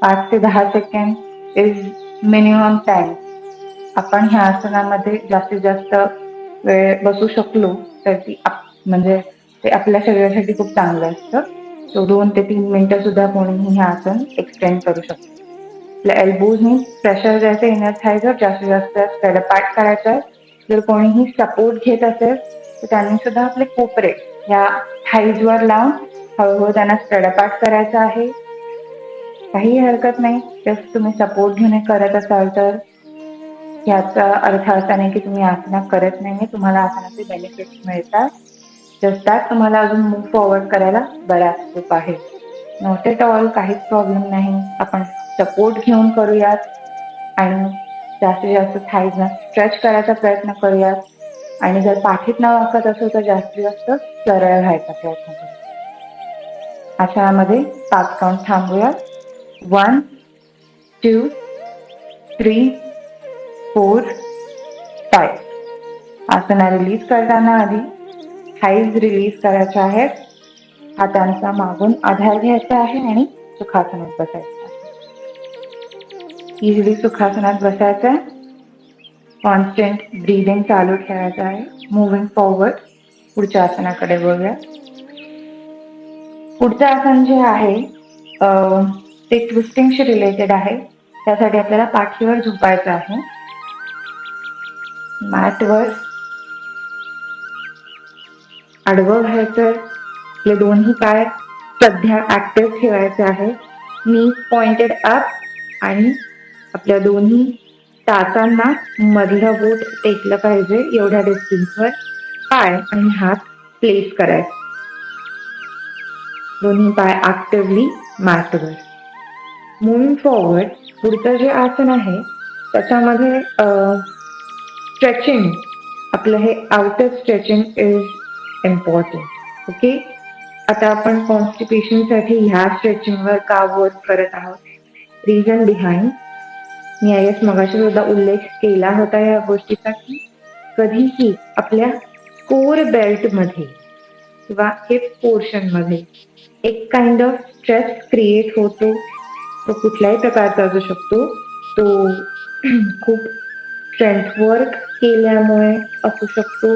5 ते 10 सेकंड इज मिनिमम टाइम. आपण ह्या आसनामध्ये जास्तीत जास्त वेळ बसू शकलो तर म्हणजे ते आपल्या शरीरासाठी खूप चांगलं असतं. सो 2 ते 3 मिनिटं सुद्धा कोणीही हे आसन एक्सटेंड करू शकतो. आपल्या एल्बोजनी प्रेशर द्यायचं इनर थाईजवर, जास्तीत जास्त स्प्रेड अपार्ट करायचं आहे. जर कोणीही सपोर्ट घेत असेल तर त्यांनी सुद्धा आपले कोपरे ह्या थाईजवर लावून हळूहळू त्यांना स्प्रेड अपार्ट करायचं आहे. काही हरकत नाही, जस्ट तुम्ही सपोर्ट घेऊन करत असाल तर याचा अर्थ असा नाही की तुम्ही आसना करत नाहीये, तुम्हाला आसनाचे बेनिफिट्स मिळतात. जस्ट दॅट तुम्हाला अजून मूव फॉरवर्ड करायला बराच स्कोप आहे. नॉट एट ऑल, काहीच प्रॉब्लेम नाही. आपण सपोर्ट घेऊन करूयात आणि जास्तीत जास्त थाईजना स्ट्रेच करायचा प्रयत्न करूयात. आणि जर पाठीत न वाकत असेल तर जास्तीत जास्त सरळ व्हायचा प्रयत्न करूया. आसनामध्ये 5 काउंट थांबूयात. 1, 2, 3, 4, 5. आसना रिलीज करताना आधी थाईज रिलीज करायच्या आहेत. हातांचा मागून आधार घ्यायचा आहे आणि सुखासनात बसायचं आहे. इझिली सुखासनात बसायचं आहे. कॉन्स्टंट ब्रीदिंग चालू ठेवायचं आहे. Moving forward. पुढच्या आसनाकडे बघूया. पुढचं आसन जे आहे ते ट्विस्टिंगशी रिलेटेड आहे. त्यासाठी आपल्याला पाठीवर झोपायचं आहे. मॅटवर आडवं व्हायचं, आपले दोन्ही पाय सध्या ऍक्टिव्ह ठेवायचे आहे. नी पॉइंटेड अप आणि आपल्या दोन्ही टाचांना मधलं बोट टेकलं पाहिजे एवढ्या डिस्टन्सवर पाय आणि हात प्लेस करायचे. दोन्ही पाय ऍक्टिव्हली मॅटवर. मुव्हिंग फॉरवर्ड, पुढचं जे आसन आहे त्याच्यामध्ये स्ट्रेचिंग, आपलं हे outer stretching is important. Okay, आता आपण कॉन्स्टिपेशनसाठी ह्या स्ट्रेचिंगवर का वर्क करत आहोत. Reason behind, me I S मगाशी सुद्धा उल्लेख केला होता या गोष्टीचा की कधीही आपल्या कोर बेल्टमध्ये किंवा हिप पोर्शन मध्ये एक काइंड ऑफ स्ट्रेस क्रिएट होतो. तो कुठल्याही प्रकारचा असू शकतो. तो खूप स्ट्रेंथ वर्क केल्यामुळे असू शकतो,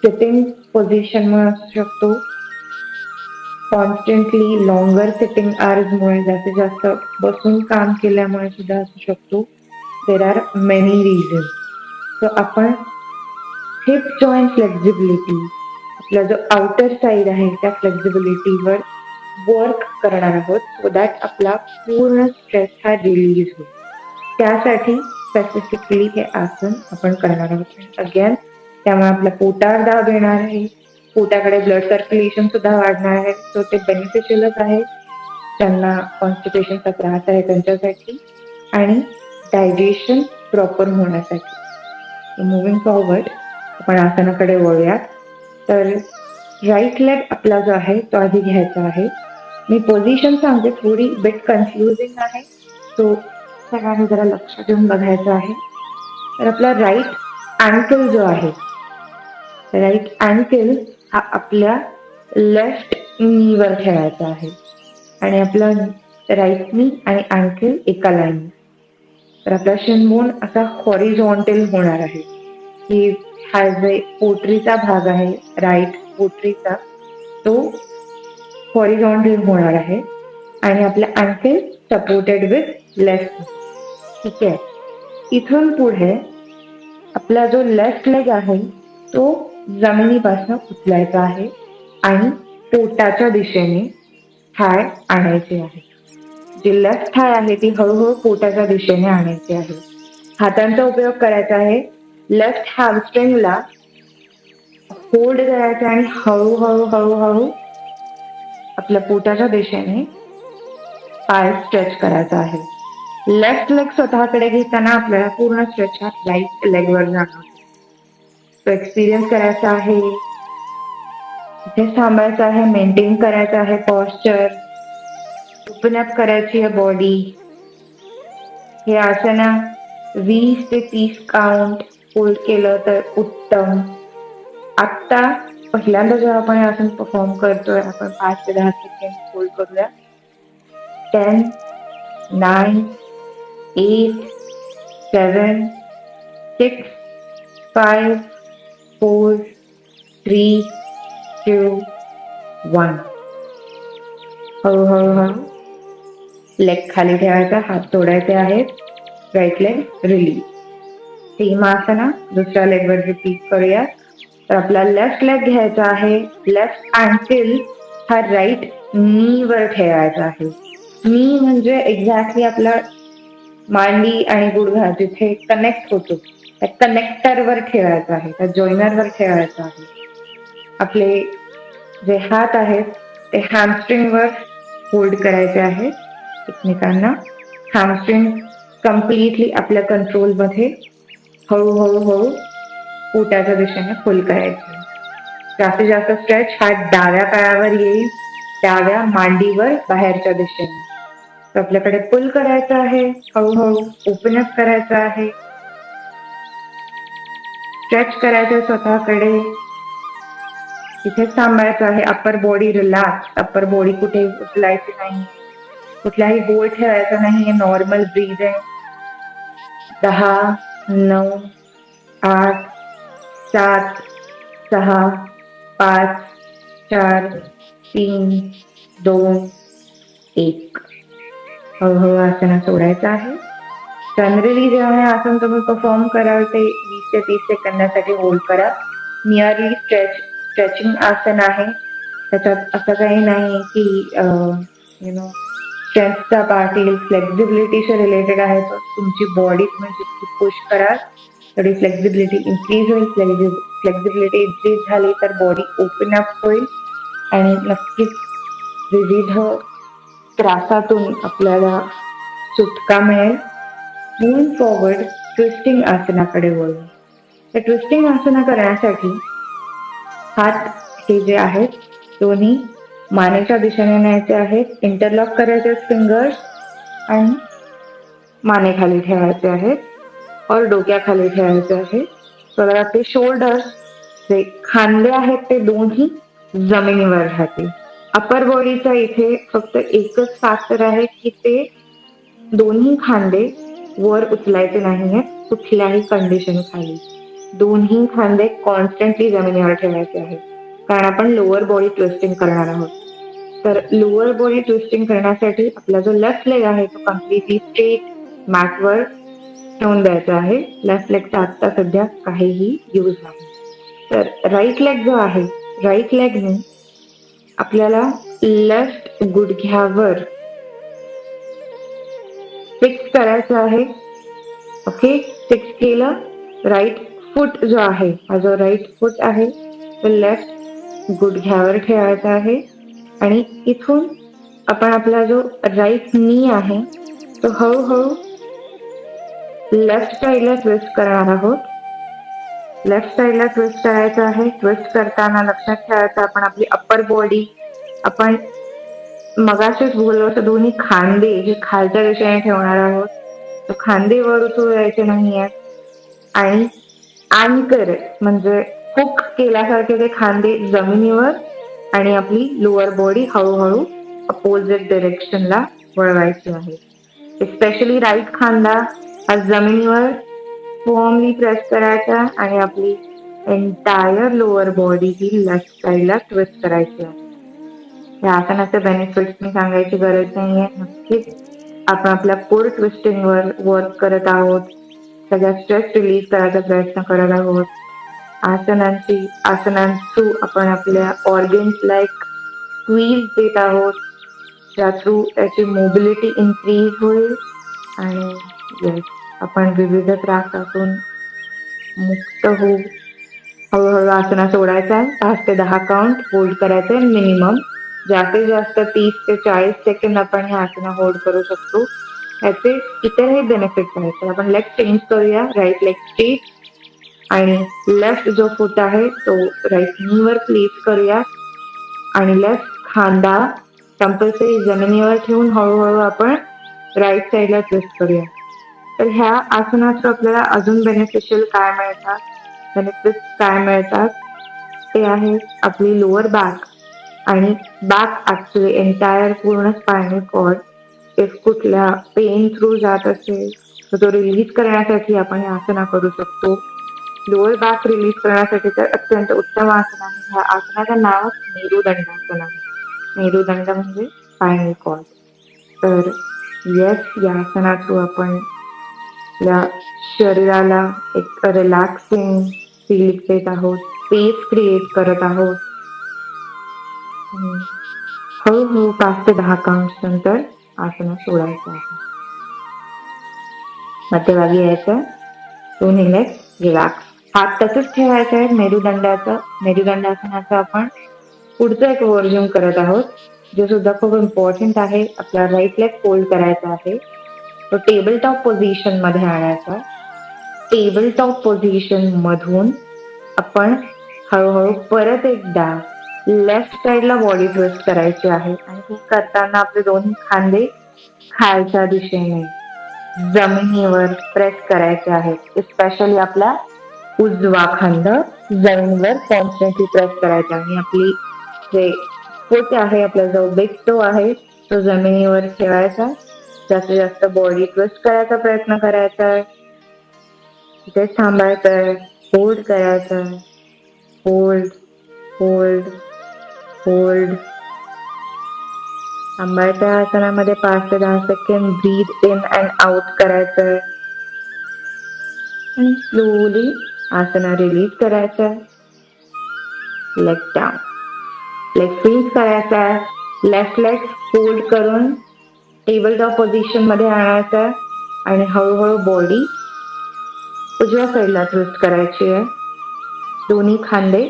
सिटिंग पोझिशनमुळे असू शकतो, कॉन्स्टंटली लॉंगर सिटिंग आवर्समुळे जास्तीत जास्त बसून काम केल्यामुळे सुद्धा असू शकतो. There are many reason. So आपण हिप जॉईंट फ्लेक्झिबिलिटी, आपला जो आउटर साइड आहे त्या फ्लेक्झिबिलिटीवर वर्क करणार आहोत सो दॅट आपला पूर्ण स्ट्रेस हा रिलीज होईल. त्यासाठी स्पेसिफिकली हे आसन आपण करणार आहोत. अगेन त्यामुळे आपल्या पोटावर दाब येणार आहे, पोटाकडे ब्लड सर्क्युलेशन सुद्धा वाढणार आहे. सो ते बेनिफिशियलच आहे ज्यांना कॉन्स्टिपेशनचा त्रास आहे त्यांच्यासाठी आणि डायजेशन प्रॉपर होण्यासाठी. मुव्हिंग फॉरवर्ड आपण आसनाकडे वळूयात. तर राईट लेग आपला जो आहे तो आधी घ्यायचा आहे. मी पोझिशन सांगते, थोडी बिट कन्फ्युजिंग आहे, सो सगळ्यांनी जरा लक्ष देऊन बघायचं आहे. तर आपला राईट अँकल जो आहे, राईट अँकल हा आपल्या लेफ्ट नीवर ठेवायचा आहे आणि आपला राईट नी आणि अँकल एका लाईन. तर आपला शिनबोन असा हॉरिझॉन्टल होणार आहे की हा जो पोटरीचा भाग आहे राईट पोटरीचा तो हॉरिझॉन्टल होणार आहे आणि आपला अँकल सपोर्टेड विथ लेफ्ट. ठीक आहे, इथून पुढे आपला जो लेफ्ट लेग आहे तो जमिनीपासून उचलायचा आहे आणि पोटाच्या दिशेने थाय आणायची आहे. जी लेफ्ट थाय आहे ती हळूहळू पोटाच्या दिशेने आणायची आहे. हातांचा उपयोग करायचा आहे. लेफ्ट हॅमस्ट्रिंगला होल्ड करायचं आणि हळूहळू हळूहळू आपल्या पोटाच्या दिशेने पाय स्ट्रेच करायचा आहे. लेफ्ट लेग स्वतःकडे घेताना आपल्याला पूर्ण स्ट्रेच हा राईट लेग वर जाणवतो. तो एक्सपिरियन्स करायचा आहे, इथे थांबायचं आहे, मेंटेन करायचं आहे पॉस्चर, ओपन अप करायची आहे बॉडी. हे आसना 20 ते 30 काउंट होल्ड केलं तर उत्तम. आत्ता पहिल्यांदा जेव्हा आपण हे आसन परफॉर्म करतोय आपण 5 ते 10 सेकंड होल्ड करूया. 10, 9, 8, 7, 6, 5, 4, 3, 2, 1. हळूहळू लेग खाली ठेवायचा, हात सोडायचे आहेत. Right leg release. Same asana दुसऱ्या लेग वर रिपीट करूया. तर आपला लेफ्ट लेग घ्यायचा आहे. लेफ्ट अँकल हा राईट नी वर ठेवायचा आहे. नी म्हणजे एक्झॅक्टली आपला मांडी आणि गुडघा जिथे कनेक्ट होतो त्या कनेक्टरवर ठेवायचा आहे, त्या जॉइनरवर ठेवायचा आहे. आपले जे हात आहेत ते हॅमस्ट्रिंगवर होल्ड करायचे आहेत एकमेकांना. हॅमस्ट्रिंग कम्प्लिटली आपल्या कंट्रोलमध्ये हळूहळू हळू पोटाच्या दिशेने फुल करायचे. जास्तीत जास्त स्ट्रेच हा डाव्या पायावर येईल, डाव्या मांडीवर बाहेरच्या दिशेने. तर आपल्याकडे पुल करायचं आहे, हळूहळू ओपन अप करायचं आहे, स्ट्रेच करायचं स्वतःकडे. इथे थांबायचं आहे. Upper body relax, upper body कुठे उचलायची नाही, कुठलाही होल्ड ठेवायचा नाही. Normal breathing. 10, 9, 8, 7, 6, 5, 4, 3, 2, 1. हळूहळू आसन सोडायचं आहे. जनरली जेव्हा हे आसन तुम्ही परफॉर्म कराल ते 20 ते 30 सेकंदासाठी होल्ड करा. नियरली स्ट्रेचिंग आसन आहे. त्याच्यात असं काही नाही की स्ट्रेंथचा पार्ट येईल, फ्लेक्झिबिलिटीशी रिलेटेड आहे. तर तुमची बॉडी तुम्ही जितकी पुश कराल तेवढी फ्लेक्झिबिलिटी इन्क्रीज होईल. फ्लेक्झिबिलिटी इन्क्रीज झाली तर बॉडी ओपन अप होईल आणि नक्कीच विविध त्रासातून आपल्याला सुटका मिळेल. मूव्हिंग फॉरवर्ड ट्विस्टिंग आसनाकडे वळू. तर ट्विस्टिंग आसना करण्यासाठी हात हे जे आहेत दोन्ही मानेच्या दिशेने न्यायचे आहेत. इंटरलॉक करायचे फिंगर्स आणि मानेखाली ठेवायचे आहेत और डोक्याखाली ठेवायचे आहेत. तर आपले शोल्डर्स जे खांदे आहेत ते दोन्ही जमिनीवर राहतील. अपर बॉडीचा इथे फक्त एकच फॅक्टर आहे की ते दोन्ही खांदे वर उचलायचे नाहीयेत कुठल्याही कंडिशन खाली. दोन्ही खांदे कॉन्स्टंटली जमिनीवर ठेवायचे आहेत कारण आपण लोअर बॉडी ट्विस्टिंग करणार आहोत. तर लोअर बॉडी ट्विस्टिंग करण्यासाठी आपला जो लेफ्ट लेग आहे तो कम्प्लिटली स्ट्रेट मॅटवर ठेवून द्यायचा आहे. लेफ्ट लेगचा आत्ता सध्या काहीही यूज नाही. तर राईट लेग जो आहे, राईट लेगने आपल्याला लेफ्ट गुडघ्यावर फिक्स करायचं आहे. ओके, फिक्स केलं. राईट फूट जो आहे, हा जो राईट फूट आहे तो लेफ्ट गुडघ्यावर ठेवायचा आहे आणि इथून आपण आपला जो राईट नी आहे तो हळूहळू लेफ्ट साईडला ट्विस्ट करणार आहोत. लेफ्ट साईडला ट्विस्ट करायचं आहे. ट्विस्ट करताना लक्षात ठेवायचं आपण आपली अप्पर बॉडी, आपण मगाशीच बोललो तर दोन्ही खांदे हे खालच्या दिशेने ठेवणार आहोत. तर खांदे वर उचलू द्यायचे नाही आहेत आणि अँकर म्हणजे हुक केल्यासारखे ते खांदे जमिनीवर आणि आपली लोअर बॉडी हळूहळू अपोजिट डिरेक्शनला वळवायची आहे. स्पेशली राईट खांदा हा जमिनीवर फॉर्मली प्रेस करायचा आणि आपली एंटायर लोअर बॉडी ही लेफ्ट साईडला ट्विस्ट करायची आहे. या आसनाचे बेनिफिट्स मी सांगायची गरज नाहीये. नक्कीच आपण आपल्या कोर ट्विस्टिंग वर वर्क करत आहोत. सगळ्या स्ट्रेस रिलीज करायचा प्रयत्न करत आहोत. आसनांथ्रू आपण आपल्या ऑर्गन्सला एक स्क्वीज देत आहोत. त्या थ्रू त्याची मोबिलिटी इन्क्रीज होईल आणि आपण विविध त्रासातून मुक्त होऊ. हळूहळू आसना सोडायचा. 5 ते 10 काउंट होल्ड करायचे मिनिमम. जास्तीत जास्त 30 ते 40 सेकंद आपण हे आसना होल्ड करू शकतो. याचे इतरही बेनिफिट्स आहेत. तर आपण लेग चेंज करूया. राईट लेग स्ट्रेट आणि लेफ्ट जो फूट आहे तो राईट नीवर प्लेस करूया आणि लेफ्ट खांदा कंपल्सरी जमिनीवर ठेवून हळूहळू आपण राईट साईडला ट्विस्ट करूया. तर ह्या आसनाचं आपल्याला अजून बेनिफिशियल काय मिळतात, बेनिफिट्स काय मिळतात ते आहे आपली लोअर बॅक आणि बॅक ऍक्च्युली एंटायर पूर्ण स्पायनल कॉर्ड इफ कुठल्या पेन थ्रू जात असेल तर तो रिलीज करण्यासाठी आपण हे आसना करू शकतो. लोअर बॅक रिलीज करण्यासाठी तर अत्यंत उत्तम आसन आहे. ह्या आसनाचं नाव मेरुदंडासन आहे. मेरुदंड म्हणजे स्पायनल कॉर्ड. तर या आसना थ्रू आपण आपल्या शरीराला एक रिलॅक्सिंग फील देत आहोत, स्पेस क्रिएट करत आहोत. हळूहळू 5 ते 10 काउंट्स नंतर आसन सोडायचं आहे. मध्यभागी यायचं. दोन्ही लेग रिलॅक्स. हात तसंच ठेवायचे आहेत. मेरुदंडासनाचं आपण पुढचं एक व्हर्जन करत आहोत जे सुद्धा खूप इम्पॉर्टंट आहे. आपला राईट लेग फोल्ड करायचा आहे. तो टेबल टॉप पोझिशन मध्ये आणायचा. टेबल टॉप पोझिशन मधून आपण हळूहळू परत एकदा लेफ्ट साईडला बॉडी ट्विस्ट करायची आहे आणि हे करताना आपले दोन्ही खांदे खालच्या दिशेने जमिनीवर प्रेस करायचे आहेत. स्पेशली आपला उजवा खांदा जमिनीवर कॉन्स्टंटली प्रेस करायचा आणि आपली जे फूट आहे, आपला जो बिग टो आहे तो जमिनीवर ठेवायचा. जास्तीत जास्त बॉडी ट्विस्ट करायचा प्रयत्न करायचा. इथेच थांबायचं. होल्ड करायचं. Hold hold hold. थांबायच्या आसनामध्ये 5 ते 10 second breath in and out करायचं आणि स्लोली आसना रिलीज करायचं. Leg down. लेग फ्रीज करायचा आहे. लेफ्ट लेग फोल्ड करून टेबल टॉप पोझिशन मध्ये आणायचा आहे आणि हळूहळू बॉडी उजव्या साईडला ट्विस्ट करायची आहे. दोन्ही खांदे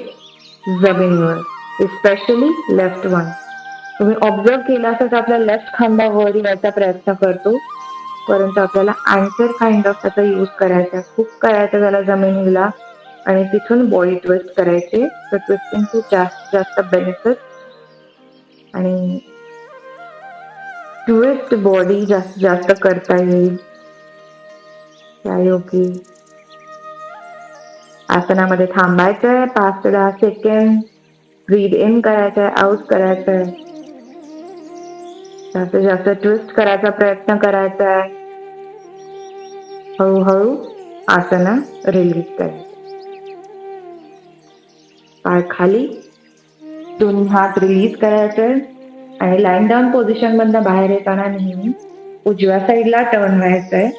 जमिनीवर, स्पेशली लेफ्ट वन. तुम्ही ऑब्झर्व केला तर आपला लेफ्ट खांदा वर यायचा प्रयत्न करतो, परंतु आपल्याला अँकर काइंड ऑफ त्याचा यूज करायचा, खूप करायचं त्याला जमिनीला आणि तिथून बॉडी ट्विस्ट करायची. तर ट्विस्टिंगचे जास्त जास्त बेनिफिट आणि ट्विस्ट बॉडी जास्त जास्त करता येईल त्यायोगी आसनामध्ये थांबायचंय 5 ते 10 सेकंड. ब्रीद इन करायचंय, आउट करायचंय. जास्तीत जास्त ट्विस्ट करायचा प्रयत्न करायचा आहे. हळूहळू आसन रिलीज करायचं. पाय खाली, दोन्ही हात रिलीज करायचे आणि लाईन डाऊन पोझिशन मधनं बाहेर येताना नेहमी उजव्या साईडला टर्न व्हायचंय.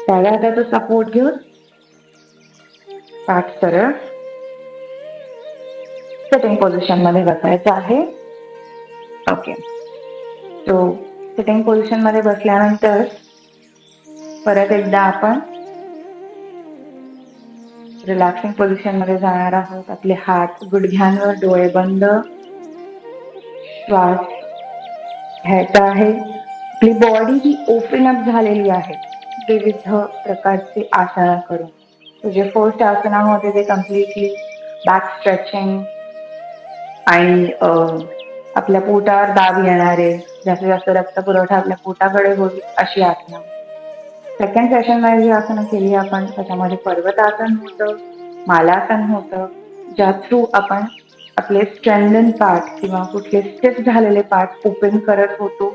डाव्या हाताचा सपोर्ट घेऊन पाठ सरळ सिटिंग पोझिशन मध्ये बसायचं आहे. ओके, सो सिटिंग पोझिशन मध्ये बसल्यानंतर परत एकदा आपण रिलॅक्सिंग पोझिशन मध्ये जाणार आहोत. आपले हात गुडघ्यांवर, डोळे बंद, श्वास घ्यायचा आहे. आपली बॉडी ही ओपन अप झालेली आहे विविध प्रकारचे आसन करून. जे फर्स्ट आसन होते ते कम्प्लिटली बॅक स्ट्रेचिंग आणि आपल्या पोटावर दाब येणारे, जास्तीत जास्त रक्त पुरवठा आपल्या पोटाकडे होईल अशी आसनं. सेकंड सेशन मध्ये जी आसनं केली आपण त्याच्यामध्ये पर्वतासन होतं, मालासन होतं, ज्या थ्रू आपण आपले स्ट्रेंथन पार्ट किंवा कुठले स्टिफ झालेले पार्ट ओपन करत होतो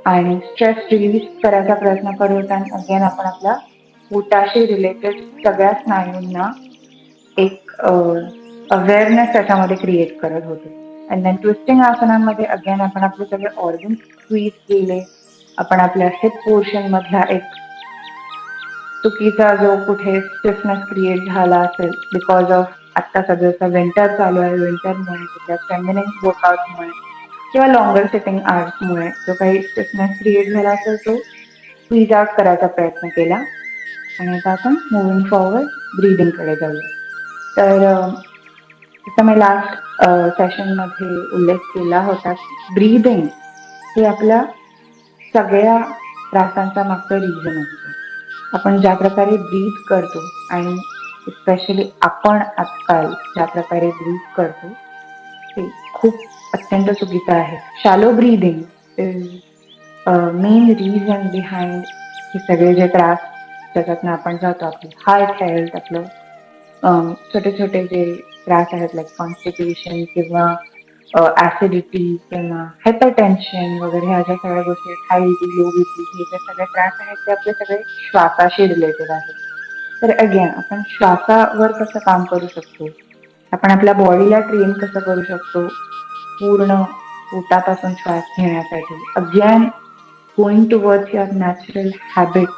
आणि स्ट्रेस रिलीज करायचा प्रयत्न करत होतो. आणि अगेन आपण आपल्या पोटाशी रिलेटेड सगळ्या स्नायूंना एक अवेअरनेस त्याच्यामध्ये क्रिएट करत होतो. आणि देन ट्विस्टिंग आसनांमध्ये अगेन आपण आपले सगळे ऑर्गन स्क्वीज केले. आपण आपल्या हिप पोर्शन मधला एक चुकीचा जो कुठे स्टिफनेस क्रिएट झाला असेल बिकॉज ऑफ आता सध्याचा विंटर चालू आहे, विंटरमुळे कुठल्या स्ट्रेंथनिंग वर्कआउटमुळे किंवा लॉंगर सिटिंग आवर्समुळे जो काही स्टिफनेस क्रिएट झाला असेल तो स्क्वीज आउट करायचा प्रयत्न केला. आणि आता आपण मुव्हिंग फॉरवर्ड ब्रीदिंग कडे जाऊया. तर जसं मी लास्ट सेशन मध्ये उल्लेख केला होता, ब्रीदिंग हे आपल्या सगळ्या त्रासांचा मागचं रिझन असतं. आपण ज्या प्रकारे ब्रीथ करतो आणि स्पेशली आपण आजकाल ज्या प्रकारे ब्रीथ करतो ते खूप अत्यंत चुकीचं आहे. Shallow breathing is main reason behind हे सगळे जे त्रास ज्याच्यातनं आपण जातो. आपली हार्ट हेल्थ, आपलं छोटे छोटे जे त्रास आहेत लाईक कॉन्स्टिपेशन किंवा ऍसिडिटी किंवा हायपरटेन्शन वगैरे ह्या ज्या सगळ्या गोष्टी, हाय बीपी, लो बीपी, हे जे सगळे त्रास आहेत ते आपले सगळे श्वासाशी रिलेटेड आहेत. तर अगेन आपण श्वासावर कसं काम करू शकतो, आपण आपल्या बॉडीला ट्रेन कसं करू शकतो पूर्ण पोटापासून श्वास घेण्यासाठी. Again going towards your natural habit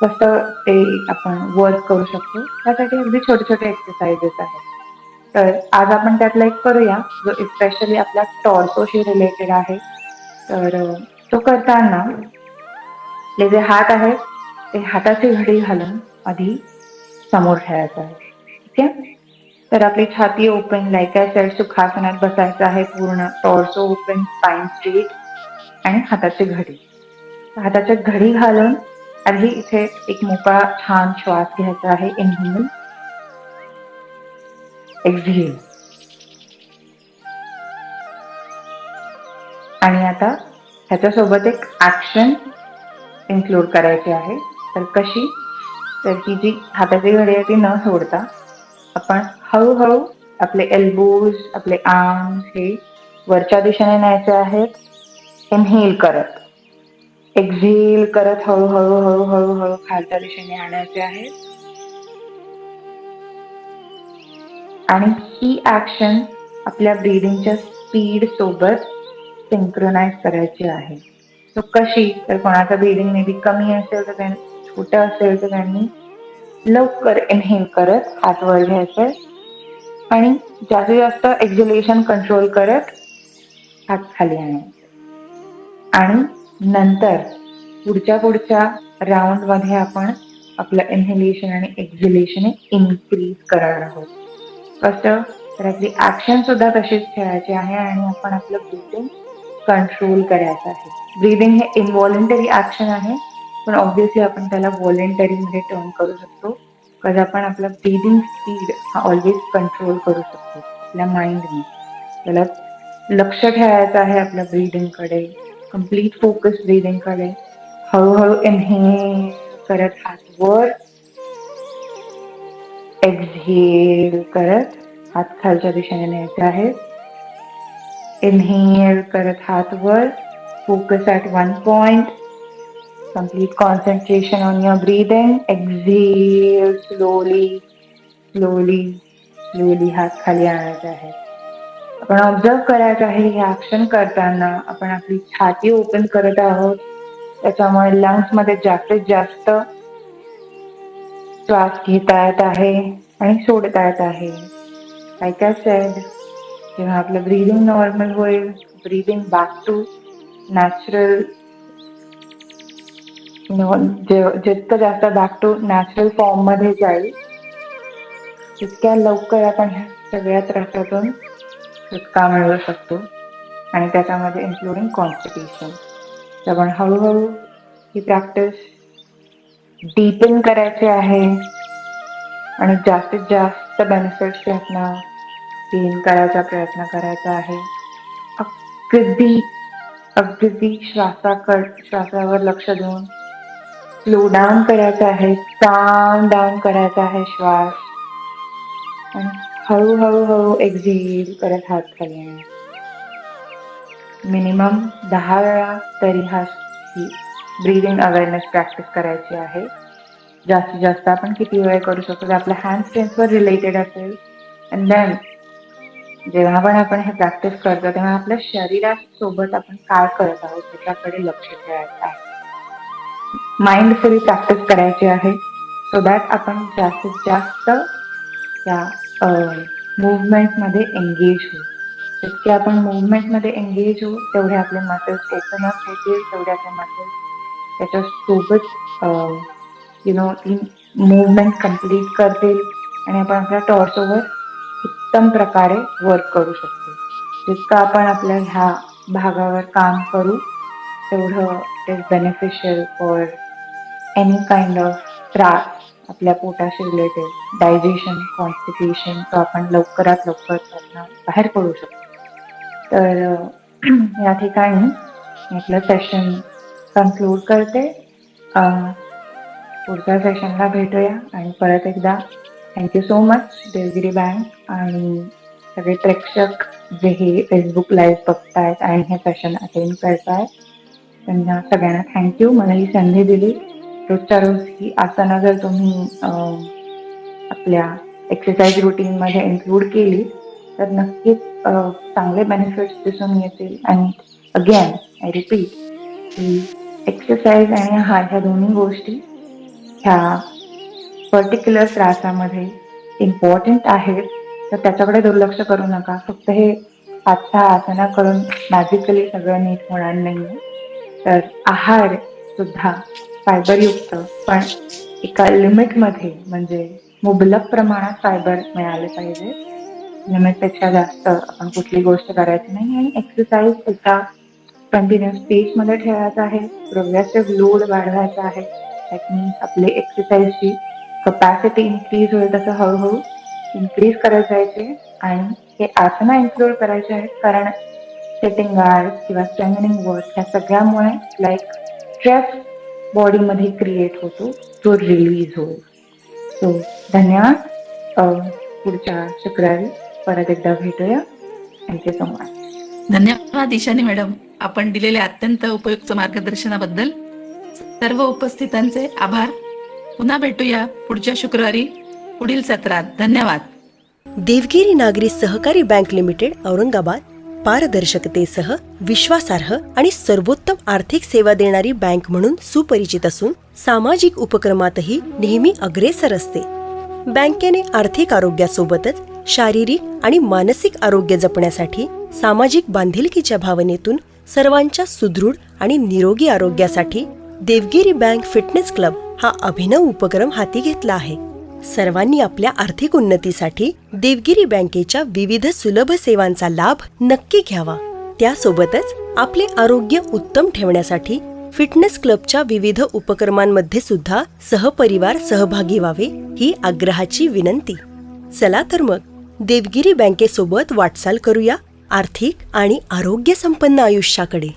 कसं ते आपण वर्क करू शकतो त्यासाठी अगदी छोटे छोटे एक्सरसाइजेस आहेत. तर आज आपण त्यातला एक करूया जो स्पेशली आपल्या टॉर्सोशी रिलेटेड आहे. तर तो करताना आपले जे हात आहेत ते हाताची घडी घालून आधी समोर ठेवायचं आहे. ठीक आहे. तर आपली छाती ओपन, लाईक आय सेड सुखासनात बसायचं आहे. पूर्ण टॉर्सो ओपन, स्पाइन स्ट्रेट आणि हाताची घडी. हाताची घडी घालून आधी इथे एक मोकळा छान श्वास घ्यायचा आहे. इनहेल, एक्झहेल. आणि आता ह्याच्यासोबत एक ऍक्शन इन्क्लूड करायची आहे. तर कशी, तर ही जी हाताची घडी आहे ती न सोडता आपण हळूहळू आपले एल्बोज, आपले आर्म्स हे वरच्या दिशेने न्यायचे आहेत. इनहेल करत, एक्झहेल करत हळूहळू हळूहळू हळू खालच्या दिशेने आणायचे आहे. आणि ही ऍक्शन आपल्या ब्रीदिंगच्या स्पीड सोबत सिंक्रोनाइज करायची आहे. तो कशी, तर कोणाचं ब्रीदिंग मे बी कमी असेल तर छोटं असेल तर त्यांनी लवकर इनहेल करत हात वर घ्यायचे आणि जास्तीत जास्त एक्झिलेशन कंट्रोल करत हात खाली आणायचे आणि नंतर पुढच्या राऊंड मध्ये आपण आपलं इन्हेलेशन आणि एक्झिलेशन इन्क्रीज करणार आहोत. कसं तर आपली ऍक्शन सुद्धा तशीच ठेवायची आहे आणि आपण आपलं ब्रीदिंग कंट्रोल करायचं आहे. ब्रीदिंग हे इनव्हॉलंटरी ऍक्शन आहे, पण ऑब्व्हियसली आपण त्याला व्हॉलंटरी मध्ये टर्न करू शकतो, कारण आपण आपला ब्रीदिंग स्पीड हा ऑलवेज कंट्रोल करू शकतो आपल्या माइंडने. त्याला लक्ष ठेवायचं आहे आपल्या ब्रीदिंग कडे, कम्प्लीट फोकस ब्रीदिंग कडे. हळूहळू इनहेल करत हात वर, एक्झहेल करत हात खालच्या दिशेने न्यायचे आहे. इनहेल करत हात वर, focus at one point, complete concentration on your breathing. Exhale slowly हात खाली आणायचे आहे. आपण ऑब्झर्व करायचं आहे हे ऍक्शन करताना आपण आपली छाती ओपन करत आहोत, त्याच्यामुळे लंग्स मध्ये जास्तीत जास्त श्वास घेता येत आहे आणि सोडता येत आहे. लाईक आय सेड, जेव्हा आपलं ब्रीदिंग नॉर्मल होईल, ब्रीदिंग बॅक टू नॅचरल, जितकं जास्त बॅक टू नॅचरल फॉर्म मध्ये जाईल, तितक्या लवकर आपण ह्या सगळ्या त्रासातून सुटका मिळवू शकतो आणि त्याच्यामध्ये इन्क्लुडिंग कॉन्स्टिपेशन. तर आपण हळूहळू ही प्रॅक्टिस डीपन करायची आहे आणि जास्तीत जास्त बेनिफिट्स यातनं गेन करायचा प्रयत्न करायचा आहे. अगदी श्वासावर लक्ष देऊन स्लो डाऊन करायचा आहे, काम डाऊन करायचा आहे श्वास आणि हळूहळू एक्झेल करत हात खाली आणायचे. मिनिमम 10 वेळा तरी ही ब्रीदिंग अवेअरनेस प्रॅक्टिस करायची आहे. जास्तीत जास्त आपण किती वेळ करू शकतो ते आपल्या हँड स्ट्रेंथवर रिलेटेड असेल. अँड देन जेव्हा पण आपण हे प्रॅक्टिस करतो तेव्हा आपल्या शरीरासोबत आपण काय करत आहोत त्याच्याकडे लक्ष ठेवायचं आहे. माइंडफुली प्रॅक्टिस करायची आहे, सो दॅट आपण जास्तीत जास्त त्या मुवमेंटमध्ये एंगेज होऊ. जितके आपण मुवमेंटमध्ये एंगेज होऊ तेवढे आपले मसल्स ओपन अप होतील, तेवढे आपले मसल्स त्याच्यासोबत ती मुवमेंट कम्प्लीट करतील आणि आपण आपल्या टॉर्सोवर उत्तम प्रकारे वर्क करू शकतो. जितकं आपण आपल्या ह्या भागावर काम करू तेवढं it is beneficial for any kind of त्रास आपल्या पोटाशी रिलेटेड, डायजेशन, कॉन्स्टिपेशन, तो आपण लवकरात लवकर त्यातनं बाहेर पडू शकतो. तर या ठिकाणी आपलं सेशन कन्क्लूड करते. पुढच्या सेशनला भेटूया आणि परत एकदा thank you so much Devgiri bank आणि सगळे प्रेक्षक जे हे फेसबुक लाईव्ह बघतायत आणि हे सेशन अटेंड करतायत, त्यांना सगळ्यांना थँक्यू. मला ही संधी दिली. रोजच्या रोज ही आसनं जर तुम्ही आपल्या एक्सरसाइज रुटीनमध्ये इन्क्लूड केली तर नक्कीच चांगले बेनिफिट्स दिसून येतील. आणि अगेन आय रिपीट की एक्सरसाइज आणि ह्या दोन्ही गोष्टी ह्या पर्टिक्युलर त्रासामध्ये इम्पॉर्टंट आहेत, तर त्याच्याकडे दुर्लक्ष करू नका. फक्त हे 5-6 आसना करून मॅजिकली सगळं नीट होणार नाही. तर आहार सुद्धा फायबरयुक्त पण एका लिमिटमध्ये, म्हणजे मुबलक प्रमाणात फायबर मिळाले पाहिजे. लिमिटपेक्षा जास्त आपण कुठली गोष्ट करायची नाही. आणि एक्सरसाइज एका कंटिन्युअस पेसमध्ये ठेवायचा आहे, प्रोग्रेसिव्ह लोड वाढवायचा आहे. दॅट मीन्स आपले एक्सरसाइजची कपॅसिटी इन्क्रीज होईल तसं हळूहळू इन्क्रीज करत जायचे आणि हे आसना इन्क्लूड करायचे आहेत, कारण सेटिंग गार्ड किंवा स्ट्रेंथनिंग वर्क ह्या सगळ्यामुळे लाईक स्ट्रेस बॉडीमध्ये क्रिएट होतो, तो रिलीज होईल. सो धन्यवाद. पुढच्या शुक्रवारी परत एकदा भेटूया. Thank you so much. धन्यवाद ईशानी मॅडम, आपण दिलेल्या अत्यंत उपयुक्त मार्गदर्शनाबद्दल. सर्व उपस्थितांचे आभार. पुन्हा भेटूया पुढच्या शुक्रवारी पुढील सत्रात. धन्यवाद. देवगिरी नागरी सहकारी बँक लिमिटेड औरंगाबाद पारदर्शकतेसह विश्वासार्ह आणि सर्वोत्तम आर्थिक सेवा देणारी बँक म्हणून सुपरिचित असून सामाजिक उपक्रमातही नेहमी अग्रेसर असते. बँकेने आर्थिक आरोग्यासोबतच शारीरिक आणि मानसिक आरोग्य जपण्यासाठी सामाजिक बांधिलकीच्या भावनेतून सर्वांच्या सुदृढ आणि निरोगी आरोग्यासाठी देवगिरी बँक फिटनेस क्लब हा अभिनव उपक्रम हाती घेतला आहे. सर्वांनी आपल्या आर्थिक उन्नतीसाठी देवगिरी बँकेच्या विविध सुलभ सेवांचा लाभ नक्की घ्यावा. त्यासोबतच आपले आरोग्य उत्तम ठेवण्यासाठी फिटनेस क्लबच्या विविध उपक्रमांमध्ये सुद्धा सहपरिवार सहभागी व्हावे ही आग्रहाची विनंती. चला तर मग देवगिरी बँकेसोबत वाटचाल करूया आर्थिक आणि आरोग्य संपन्न आयुष्याकडे.